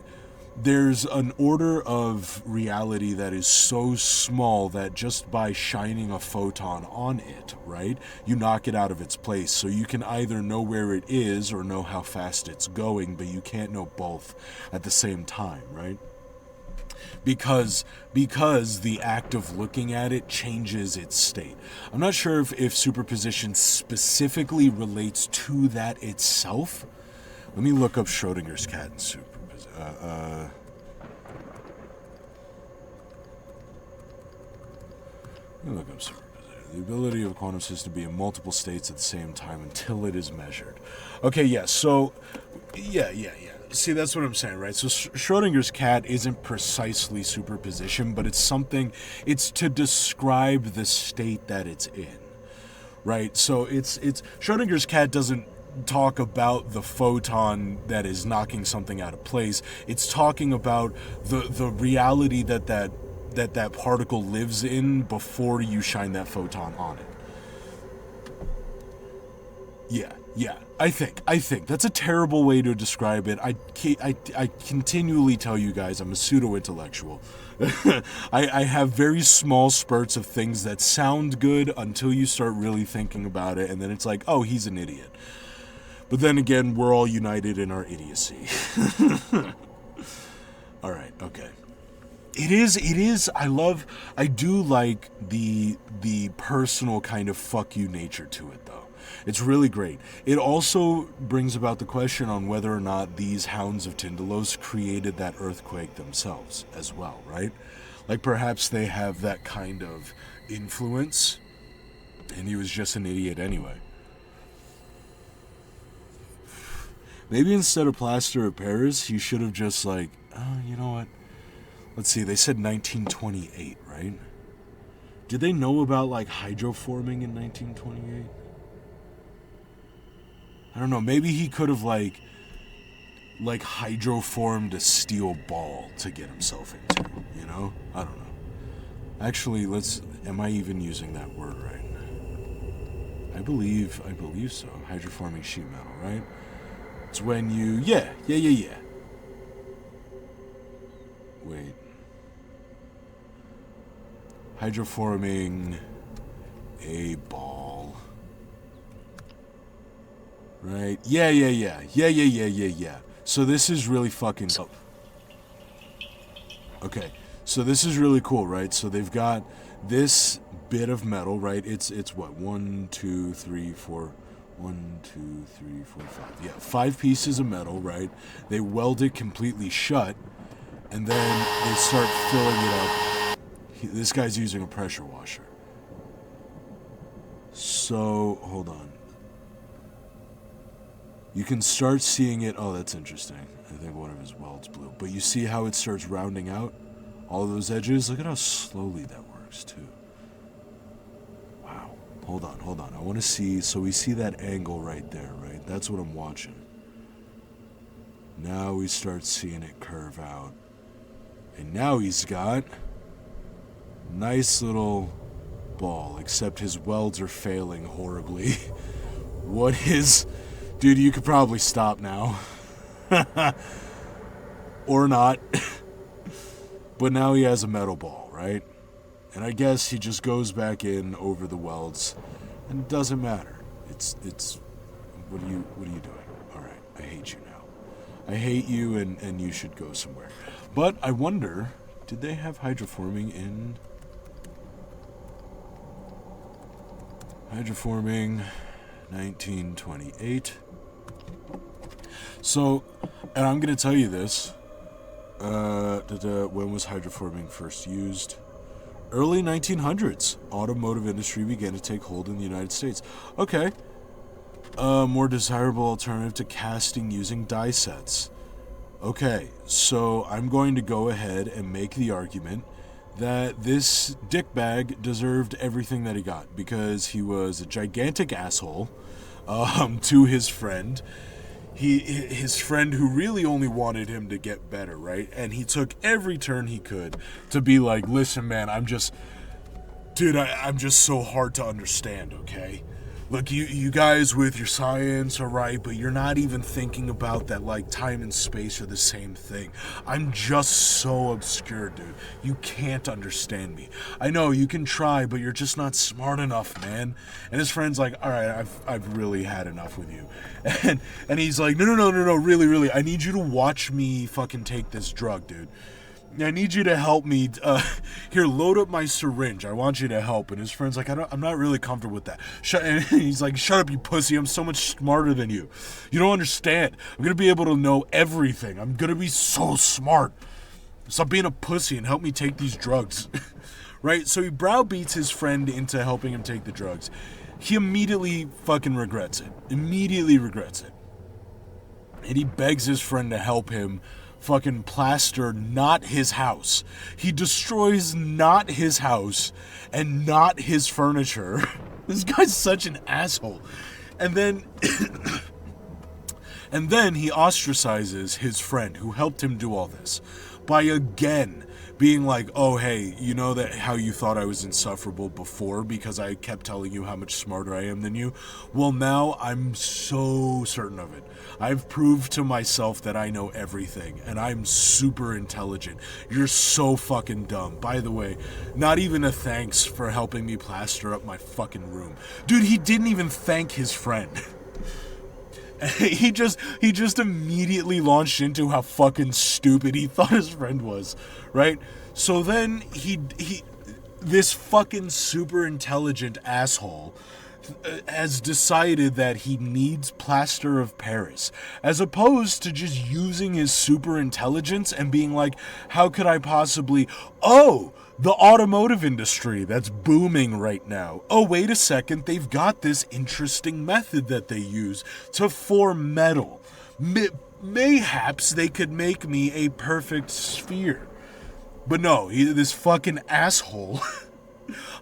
there's an order of reality that is so small that just by shining a photon on it, right, you knock it out of its place. So you can either know where it is or know how fast it's going, but you can't know both at the same time, right? Because the act of looking at it changes its state. I'm not sure if superposition specifically relates to that itself. Let me look up Schrodinger's cat and superposition. Let me look up superposition. The ability of a quantum system to be in multiple states at the same time until it is measured. Okay, yeah, so, yeah. See, that's what I'm saying, right? So Schrodinger's cat isn't precisely superposition, but it's to describe the state that it's in, right? So it's Schrodinger's cat doesn't talk about the photon that is knocking something out of place. It's talking about the reality that particle lives in before you shine that photon on it. Yeah. I think that's a terrible way to describe it. I continually tell you guys I'm a pseudo-intellectual. I have very small spurts of things that sound good until you start really thinking about it, and then it's like, oh, he's an idiot. But then again, we're all united in our idiocy. All right, okay. It is, I do like the personal kind of fuck you nature to it, though. It's really great. It also brings about the question on whether or not these Hounds of Tindalos created that earthquake themselves as well, right? Like perhaps they have that kind of influence, and he was just an idiot anyway. Maybe instead of plaster of Paris, he should have just like, oh, you know what? Let's see, they said 1928, right? Did they know about like hydroforming in 1928? I don't know, maybe he could have like hydroformed a steel ball to get himself into, you know? I don't know. Actually, am I even using that word right? I believe so. Hydroforming sheet metal, right? It's when you, yeah. Wait. Hydroforming a ball. Right? Yeah. So this is really fucking... Oh. Okay. So this is really cool, right? So they've got this bit of metal, right? It's what? 1, 2, 3, 4... 1, 2, 3, 4, 5. Yeah, 5 pieces of metal, right? They weld it completely shut, and then they start filling it up. This guy's using a pressure washer. So, hold on. You can start seeing it. Oh, that's interesting. I think one of his welds blew. But you see how it starts rounding out? All of those edges? Look at how slowly that works, too. Wow. Hold on. I want to see. So we see that angle right there, right? That's what I'm watching. Now we start seeing it curve out. And now he's got nice little ball, except his welds are failing horribly. What is... Dude, you could probably stop now. Or not. But now he has a metal ball, right? And I guess he just goes back in over the welds, and it doesn't matter. It's what are you doing? All right, I hate you now. I hate you, and you should go somewhere. But I wonder, did they have hydroforming in... Hydroforming 1928. So, and I'm going to tell you this. When was hydroforming first used? Early 1900s. Automotive industry began to take hold in the United States. Okay. A more desirable alternative to casting using die sets. Okay, so I'm going to go ahead and make the argument that this dickbag deserved everything that he got because he was a gigantic asshole to his friend. His friend who really only wanted him to get better, right? And he took every turn he could to be like, listen, man, I'm just so hard to understand, okay? look, you guys with your science are right, but you're not even thinking about that, like, time and space are the same thing. I'm just so obscure, dude. You can't understand me. I know you can try, but you're just not smart enough, man. And his friend's like, all right, I've really had enough with you. And he's like, no, really, I need you to watch me fucking take this drug, dude. I need you to help me. Here, load up my syringe. I want you to help. And his friend's like, I'm not really comfortable with that. And he's like, shut up, you pussy. I'm so much smarter than you. You don't understand. I'm going to be able to know everything. I'm going to be so smart. Stop being a pussy and help me take these drugs. Right? So he browbeats his friend into helping him take the drugs. He immediately fucking regrets it. Immediately regrets it. And he begs his friend to help him fucking plaster not his house. He destroys not his house and not his furniture. This guy's such an asshole. And then and then he ostracizes his friend who helped him do all this by again being like, oh, hey, you know that how you thought I was insufferable before because I kept telling you how much smarter I am than you? Well, now I'm so certain of it. I've proved to myself that I know everything, and I'm super intelligent. You're so fucking dumb. By the way, not even a thanks for helping me plaster up my fucking room. Dude, he didn't even thank his friend. He just immediately launched into how fucking stupid he thought his friend was, right? So then this fucking super intelligent asshole has decided that he needs plaster of Paris, as opposed to just using his super intelligence and being like, how could I possibly, the automotive industry that's booming right now. Oh, wait a second, they've got this interesting method that they use to form metal. Mayhaps they could make me a perfect sphere. But no, this fucking asshole,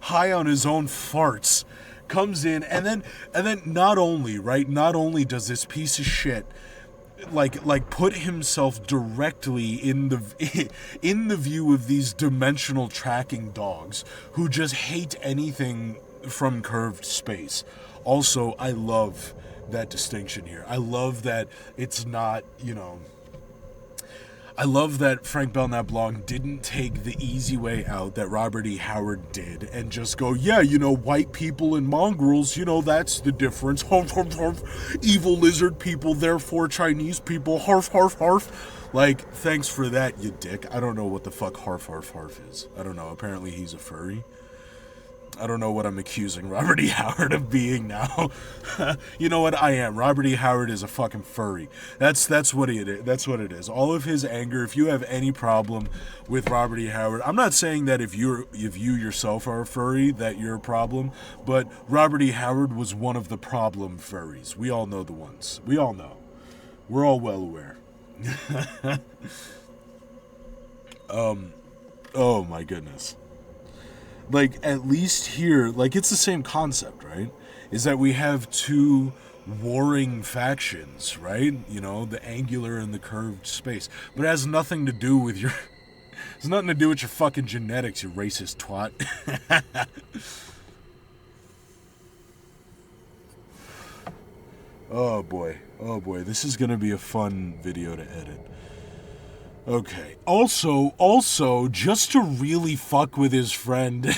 high on his own farts, comes in and then not only does this piece of shit like put himself directly in the view of these dimensional tracking dogs who just hate anything from curved space. Also, I love that distinction here. I love that it's not, I love that Frank Belknap Long didn't take the easy way out that Robert E. Howard did and just go, yeah, white people and mongrels, that's the difference. Harf, harf, harf. Evil lizard people, therefore Chinese people. Harf, harf, harf. Like, thanks for that, you dick. I don't know what the fuck harf, harf, harf is. I don't know. Apparently he's a furry. I don't know what I'm accusing Robert E. Howard of being now. You know what? I am. Robert E. Howard is a fucking furry. That's what it is. That's what it is. All of his anger, if you have any problem with Robert E. Howard, I'm not saying that if you yourself are a furry, that you're a problem, but Robert E. Howard was one of the problem furries. We all know the ones. We all know. We're all well aware. Oh my goodness. Like, at least here, like, it's the same concept, right? Is that we have two warring factions, right? The angular and the curved space. But it has nothing to do with your... It's nothing to do with your fucking genetics, you racist twat. Oh boy, this is gonna be a fun video to edit. Okay. Also, just to really fuck with his friend,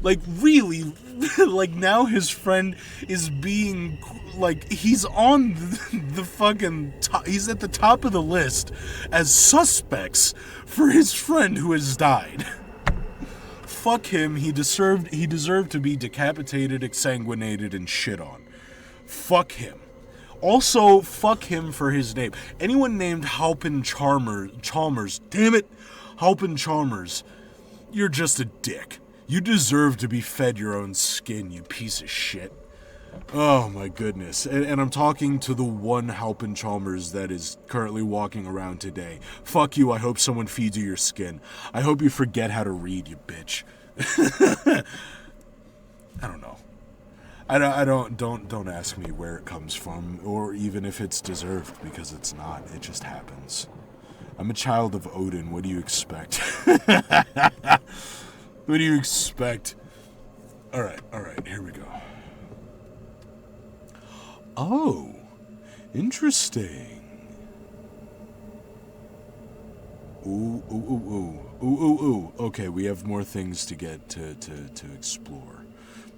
like, really, like, now his friend is being, like, he's on the fucking top, he's at the top of the list as suspects for his friend who has died. Fuck him, he deserved to be decapitated, exsanguinated, and shit on. Fuck him. Also, fuck him for his name. Anyone named Halpin Chalmers, damn it, Halpin Chalmers, you're just a dick. You deserve to be fed your own skin, you piece of shit. Oh my goodness. And I'm talking to the one Halpin Chalmers that is currently walking around today. Fuck you, I hope someone feeds you your skin. I hope you forget how to read, you bitch. I don't know. Don't ask me where it comes from, or even if it's deserved, because it's not. It just happens. I'm a child of Odin. What do you expect? What do you expect? Alright, here we go. Oh, interesting. Ooh. Okay, we have more things to get to explore.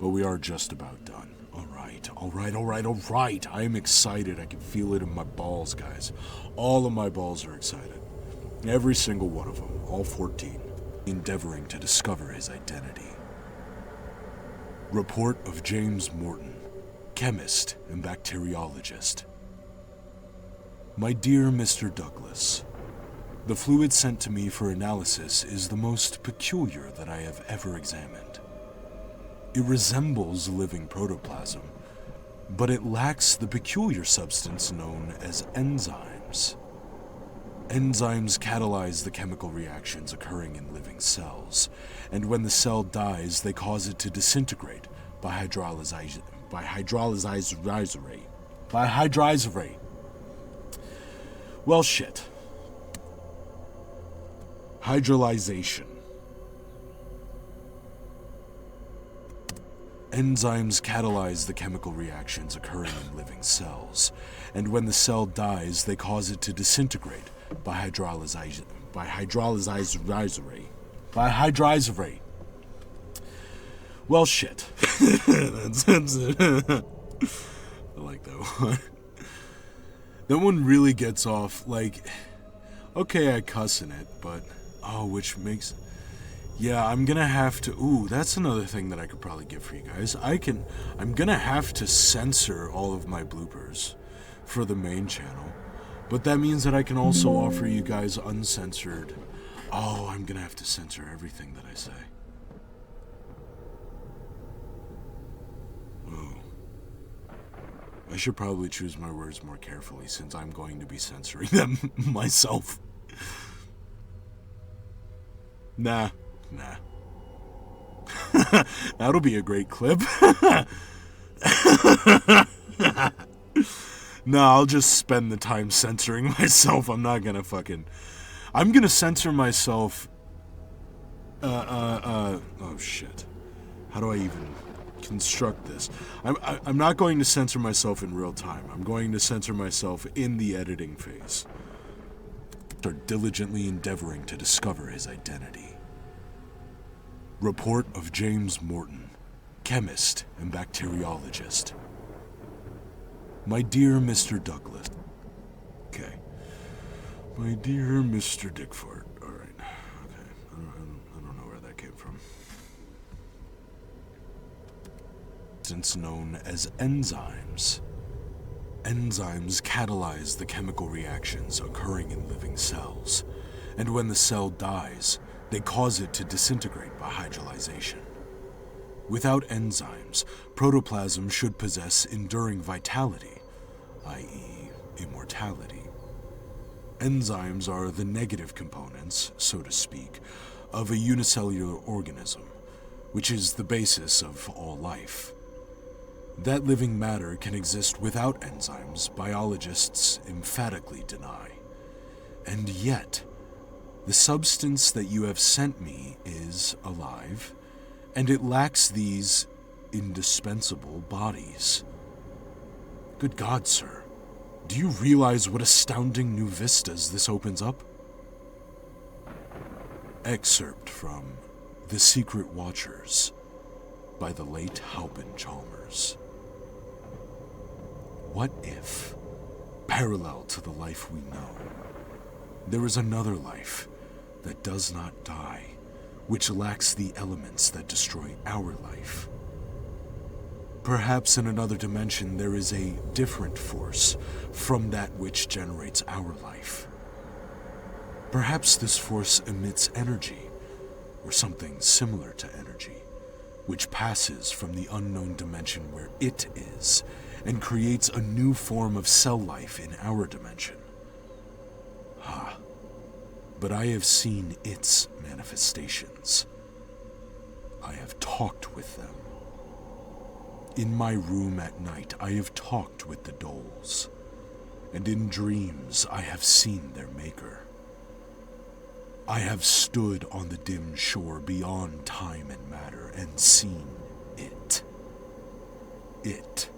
But we are just about done. All right. I am excited. I can feel it in my balls, guys. All of my balls are excited. Every single one of them, all 14, endeavoring to discover his identity. Report of James Morton, chemist and bacteriologist. My dear Mr. Douglas, the fluid sent to me for analysis is the most peculiar that I have ever examined. It resembles living protoplasm, but it lacks the peculiar substance known as enzymes. Enzymes catalyze the chemical reactions occurring in living cells, and when the cell dies, they cause it to disintegrate by hydrolyzation. Well, shit. Hydrolyzation. Enzymes catalyze the chemical reactions occurring in living cells, and when the cell dies, they cause it to disintegrate by hydrolyzation. Well, shit. That's it. I like that one. That one really gets off, like, okay, I cuss in it, but, which makes... Yeah, I'm gonna have to... Ooh, that's another thing that I could probably get for you guys. I'm gonna have to censor all of my bloopers for the main channel. But that means that I can also offer you guys uncensored... Oh, I'm gonna have to censor everything that I say. Ooh. I should probably choose my words more carefully since I'm going to be censoring them myself. Nah. That'll be a great clip. No, I'll just spend the time censoring myself. I'm not gonna fucking... I'm gonna censor myself... Oh, shit. How do I even construct this? I'm not going to censor myself in real time. I'm going to censor myself in the editing phase. Start diligently endeavoring to discover his identity. Report of James Morton, chemist and bacteriologist. My dear Mr. Douglas. Okay. My dear Mr. Dickford. Alright. Okay. I don't know where that came from. Since known as enzymes. Enzymes catalyze the chemical reactions occurring in living cells, and when the cell dies, they cause it to disintegrate by hydrolyzation. Without enzymes, protoplasm should possess enduring vitality, i.e., immortality. Enzymes are the negative components, so to speak, of a unicellular organism, which is the basis of all life. That living matter can exist without enzymes, biologists emphatically deny. And yet, the substance that you have sent me is alive, and it lacks these indispensable bodies. Good God, sir. Do you realize what astounding new vistas this opens up? Excerpt from The Secret Watchers by the late Halpin Chalmers. What if, parallel to the life we know, there is another life that does not die, which lacks the elements that destroy our life? Perhaps in another dimension there is a different force from that which generates our life. Perhaps this force emits energy, or something similar to energy, which passes from the unknown dimension where it is, and creates a new form of cell life in our dimension. But I have seen its manifestations. I have talked with them. In my room at night, I have talked with the dolls, and in dreams I have seen their maker. I have stood on the dim shore beyond time and matter and seen it. It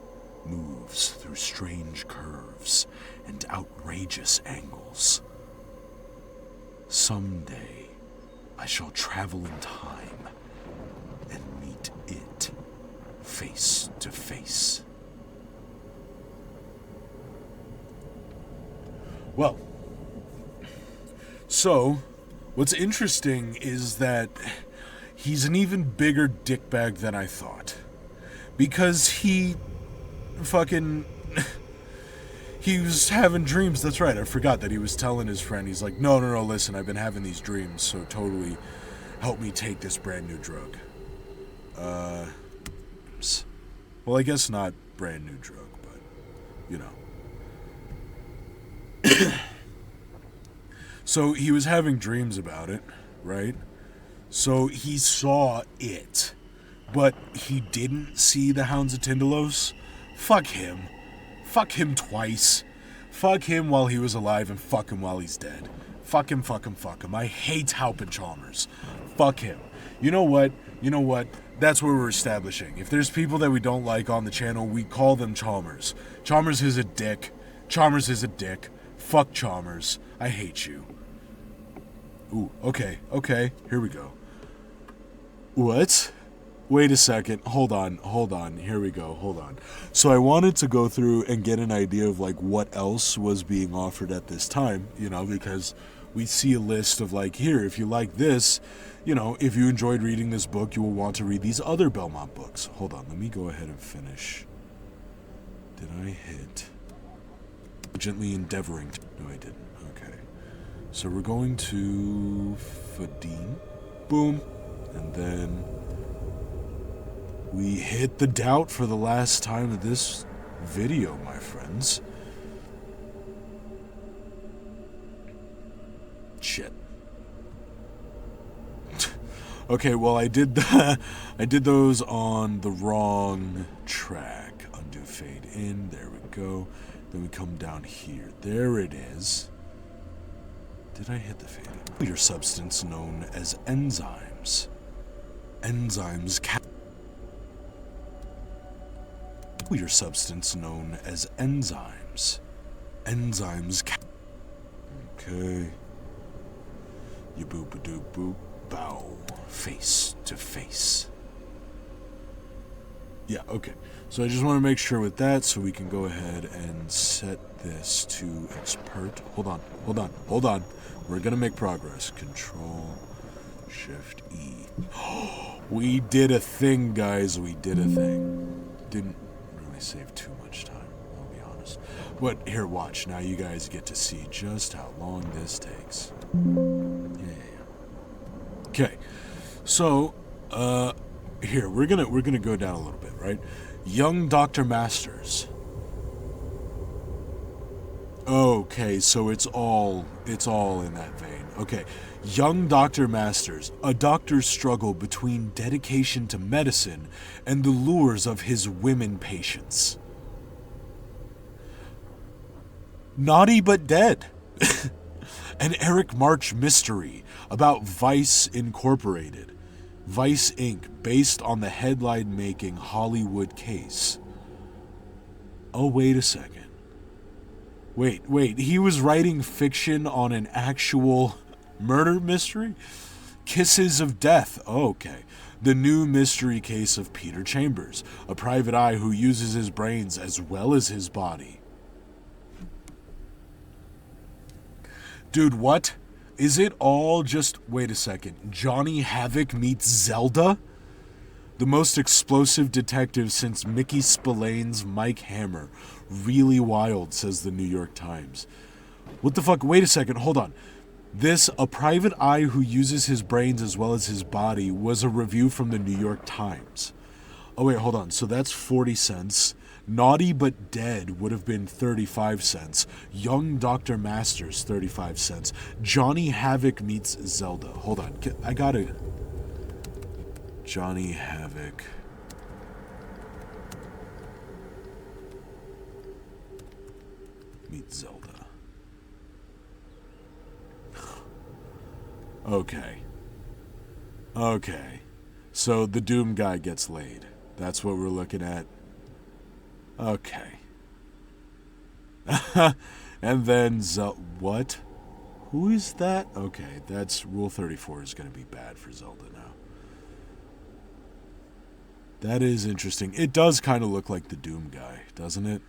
moves through through strange curves and outrageous angles. Someday, I shall travel in time and meet it face to face. Well, so, what's interesting is that he's an even bigger dickbag than I thought. Because he was having dreams. That's right, I forgot that he was telling his friend, he's like, no, listen, I've been having these dreams, so totally help me take this brand new drug. Well, I guess not brand new drug, but, you know. So he was having dreams about it, right? So he saw it, but he didn't see the Hounds of Tindalos. Fuck him. Fuck him twice. Fuck him while he was alive and fuck him while he's dead. Fuck him. I hate Halpin Chalmers. Fuck him. You know what? That's what we're establishing. If there's people that we don't like on the channel, we call them Chalmers. Chalmers is a dick. Fuck Chalmers. I hate you. Ooh, okay. Here we go. What? Wait a second. Hold on. Here we go. Hold on. So I wanted to go through and get an idea of, like, what else was being offered at this time, because we see a list of, like, here, if you like this, if you enjoyed reading this book, you will want to read these other Belmont books. Hold on. Let me go ahead and finish. Did I hit? Gently endeavoring to... No, I didn't. Okay. So we're going to Fadine. Boom. And then we hit the doubt for the last time of this video, my friends. Shit. Okay, well, I did those on the wrong track. Undo fade in. There we go. Then we come down here. There it is. Did I hit the fade in? Your substance known as enzymes. Your substance known as enzymes. Okay. You boop a doop boop bow. Face to face. Yeah, okay. So I just want to make sure with that so we can go ahead and set this to expert. Hold on. We're going to make progress. Control, Shift, E. We did a thing, guys. Didn't really save too much time, I'll be honest. But here, watch. Now you guys get to see just how long this takes. Yeah. Okay. So, here, we're gonna go down a little bit, right? Young Dr. Masters. Okay, so it's all in that vein. Okay. Young Dr. Masters, a doctor's struggle between dedication to medicine and the lures of his women patients. Naughty but Dead. An Eric March mystery about Vice Incorporated. Vice Inc., based on the headline-making Hollywood case. Oh, wait a second. Wait, he was writing fiction on an actual murder mystery? Kisses of Death. Oh, okay. The new mystery case of Peter Chambers, a private eye who uses his brains as well as his body. Dude, what? Is it all just... Wait a second. Johnny Havoc meets Zelda? The most explosive detective since Mickey Spillane's Mike Hammer. Really wild, says the New York Times. What the fuck? Wait a second. Hold on. This, a private eye who uses his brains as well as his body, was a review from the New York Times. Oh, wait, hold on. So that's 40 cents. Naughty but Dead would have been 35 cents. Young Dr. Masters, 35 cents. Johnny Havoc meets Zelda. Hold on. I got it. Johnny Havoc. Meets Zelda. Okay. So the Doom guy gets laid. That's what we're looking at. Okay. And then what? Who is that? Okay, that's Rule 34 is going to be bad for Zelda now. That is interesting. It does kind of look like the Doom guy, doesn't it?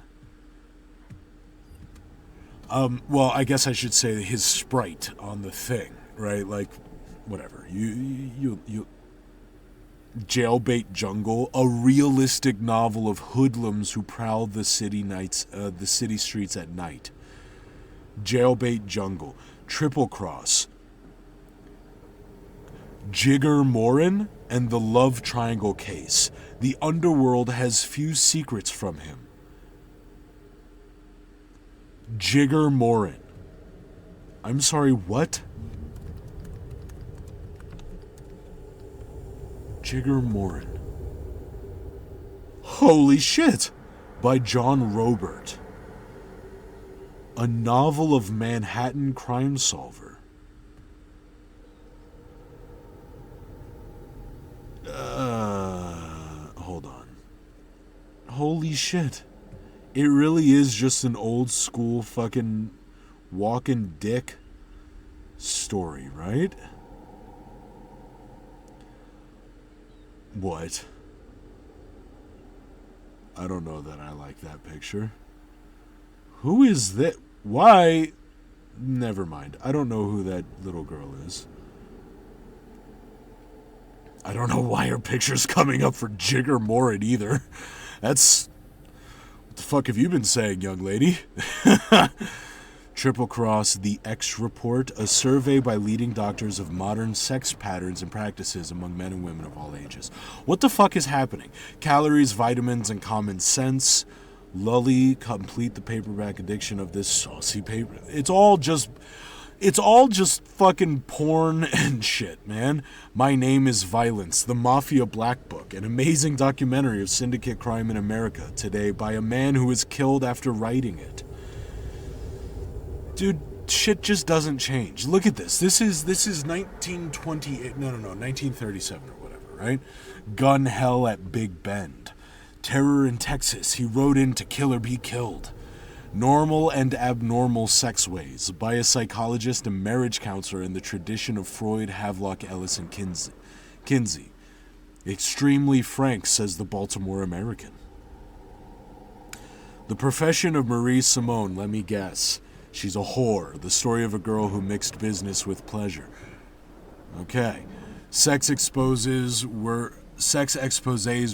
Well, I guess I should say his sprite on the thing, right? Like, whatever. You Jailbait Jungle, a realistic novel of hoodlums who prowl the city streets at night. Jailbait Jungle, Triple Cross, Jigger Morin, and the Love Triangle Case. The underworld has few secrets from him. Jigger Morin. I'm sorry, what? Jigger Morin. Holy shit! By John Robert. A novel of Manhattan crime solver. Hold on. Holy shit. It really is just an old school fucking walking dick story, right? What? I don't know that I like that picture. Who is that? Why? Never mind. I don't know who that little girl is. I don't know why her picture's coming up for Jigger Morin either. That's... What the fuck have you been saying, young lady? Triple Cross, The X Report, a survey by leading doctors of modern sex patterns and practices among men and women of all ages. What the fuck is happening? Calories, vitamins, and common sense. Lully, complete the paperback addiction of this saucy paper. It's all just fucking porn and shit, man. My Name is Violence, The Mafia Black Book, an amazing documentary of syndicate crime in America today by a man who was killed after writing it. Dude, shit just doesn't change. Look at this. This is 1928. No, 1937 or whatever, right? Gun hell at Big Bend. Terror in Texas. He wrote in to kill or be killed. Normal and Abnormal Sex Ways by a psychologist and marriage counselor in the tradition of Freud, Havelock Ellis, and Kinsey. Extremely frank, says the Baltimore American. The Profession of Marie Simone, let me guess. She's a whore. The story of a girl who mixed business with pleasure. Okay. Sex exposés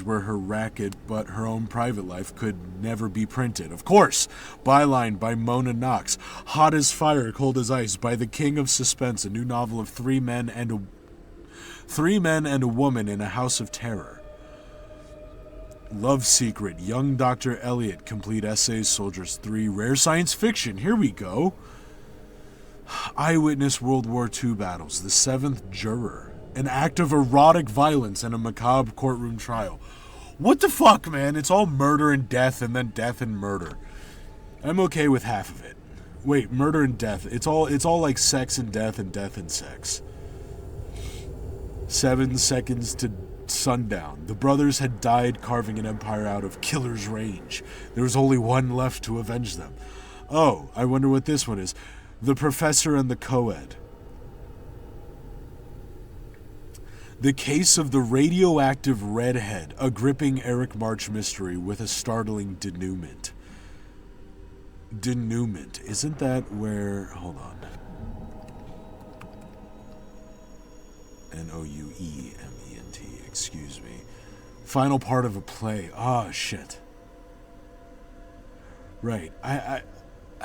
were her racket, but her own private life could never be printed. Of course. Byline by Mona Knox. Hot as Fire, Cold as Ice by the King of Suspense, a new novel of three men and a woman in a house of terror. Love Secret, Young Dr. Elliot, Complete Essays, Soldiers 3, Rare Science Fiction, here we go. Eyewitness World War II Battles, The Seventh Juror, an act of erotic violence and a macabre courtroom trial. What the fuck, man? It's all murder and death and then death and murder. I'm okay with half of it. Wait, murder and death. It's all like sex and death and sex. 7 seconds to sundown. The brothers had died carving an empire out of Killer's Range. There was only one left to avenge them. Oh, I wonder what this one is. The Professor and the Co-Ed. The Case of the Radioactive Redhead, a gripping Eric March mystery with a startling denouement. Denouement. Isn't that where... Hold on. Nouement. Excuse me. Final part of a play. Ah, shit. Right. I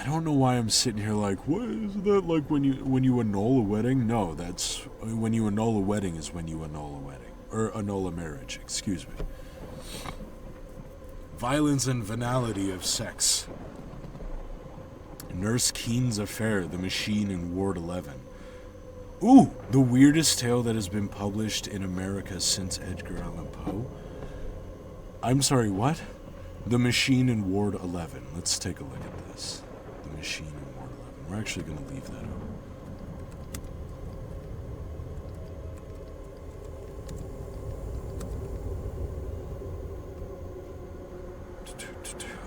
don't know why I'm sitting here like, what is that like when you annul a wedding? No, that's when you annul a wedding is when you annul a wedding. Or annul a marriage, excuse me. Violence and Venality of Sex. Nurse Keene's Affair, The Machine in Ward 11. Ooh, the weirdest tale that has been published in America since Edgar Allan Poe. I'm sorry, what? The Machine in Ward 11. Let's take a look at this. The Machine in Ward 11. We're actually going to leave that up.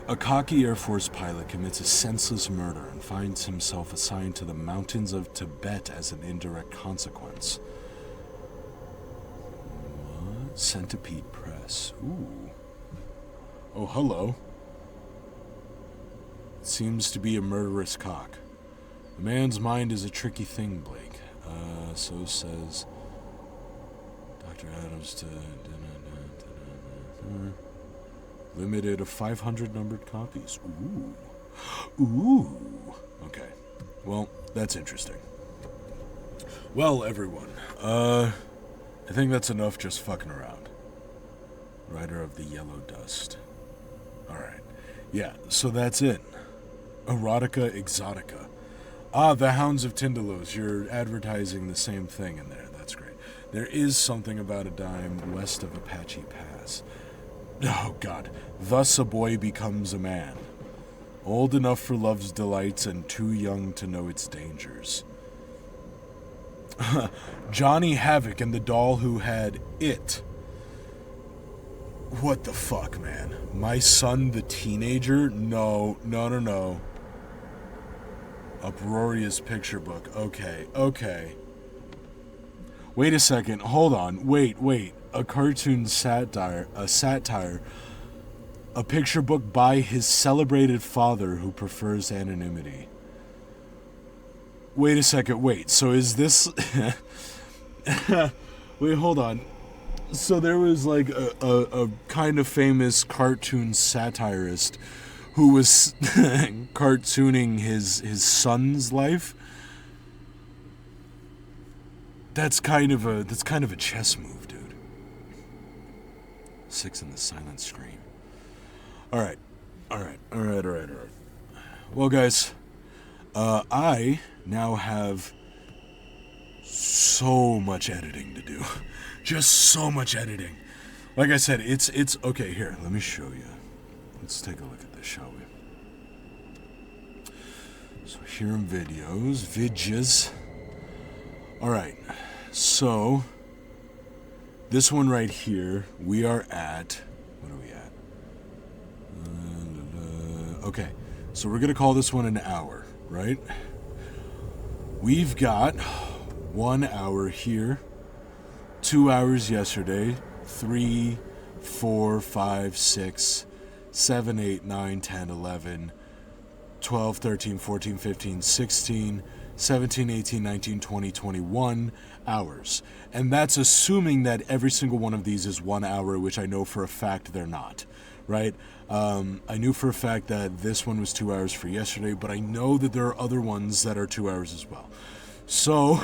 A cocky Air Force pilot commits a senseless murder and finds himself assigned to the mountains of Tibet as an indirect consequence. What? Centipede Press. Ooh. Oh, hello. It seems to be a murderous cock. The man's mind is a tricky thing, Blake. So says Dr. Adams to... Limited of 500 numbered copies. Ooh. Okay. Well, that's interesting. Well, everyone, I think that's enough just fucking around. Rider of the Yellow Dust. Alright. Yeah, so that's it. Erotica Exotica. The Hounds of Tindalos. You're advertising the same thing in there. That's great. There is something about a dime west of Apache Pass. Oh, God. Thus a boy becomes a man. Old enough for love's delights and too young to know its dangers. Johnny Havoc and the doll who had it. What the fuck, man? My son the teenager? No. Uproarious picture book. Okay. Wait a second. Hold on. Wait. A cartoon satire, a picture book by his celebrated father who prefers anonymity. Wait a second, so is this... Wait, hold on. So there was like a kind of famous cartoon satirist who was cartooning his son's life. That's kind of a chess move, dude. 6 in the silent scream. Alright. Well, guys, I now have so much editing to do. Just so much editing. Like I said, it's okay, here, let me show you. Let's take a look at this, shall we? So here in vidges. Alright, so this one right here, we are at, what are we at? Okay, so we're going to call this one an hour, right? We've got 1 hour here, 2 hours yesterday, 3, 4, 5, 6, 7, 8, 9, 10, 11, 12, 13, 14, 15, 16, 17, 18, 19, 20, 21 hours. And that's assuming that every single one of these is 1 hour, which I know for a fact they're not, right? I knew for a fact that this one was 2 hours for yesterday, but I know that there are other ones that are 2 hours as well. So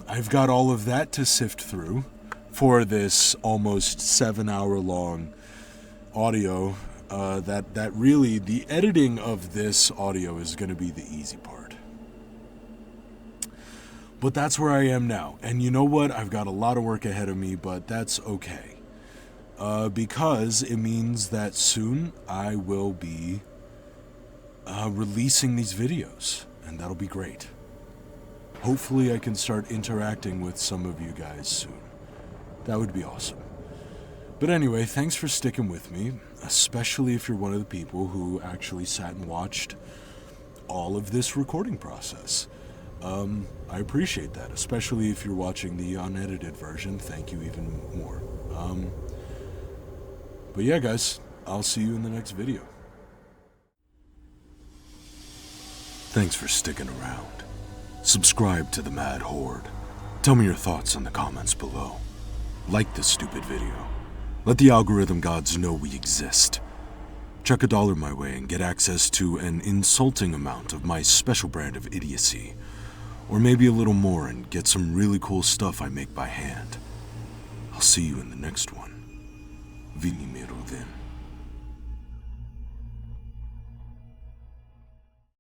I've got all of that to sift through for this almost 7 hour long audio. That really, the editing of this audio is going to be the easy part. But that's where I am now. And you know what? I've got a lot of work ahead of me, but that's okay. Because it means that soon I will be releasing these videos, and that'll be great. Hopefully I can start interacting with some of you guys soon. That would be awesome. But anyway, thanks for sticking with me, especially if you're one of the people who actually sat and watched all of this recording process. I appreciate that, especially if you're watching the unedited version. Thank you even more. But yeah, guys, I'll see you in the next video. Thanks for sticking around. Subscribe to the Mad Horde. Tell me your thoughts in the comments below. Like this stupid video. Let the algorithm gods know we exist. Chuck $1 my way and get access to an insulting amount of my special brand of idiocy. Or maybe a little more and get some really cool stuff I make by hand. I'll see you in the next one. Vi mi miro then.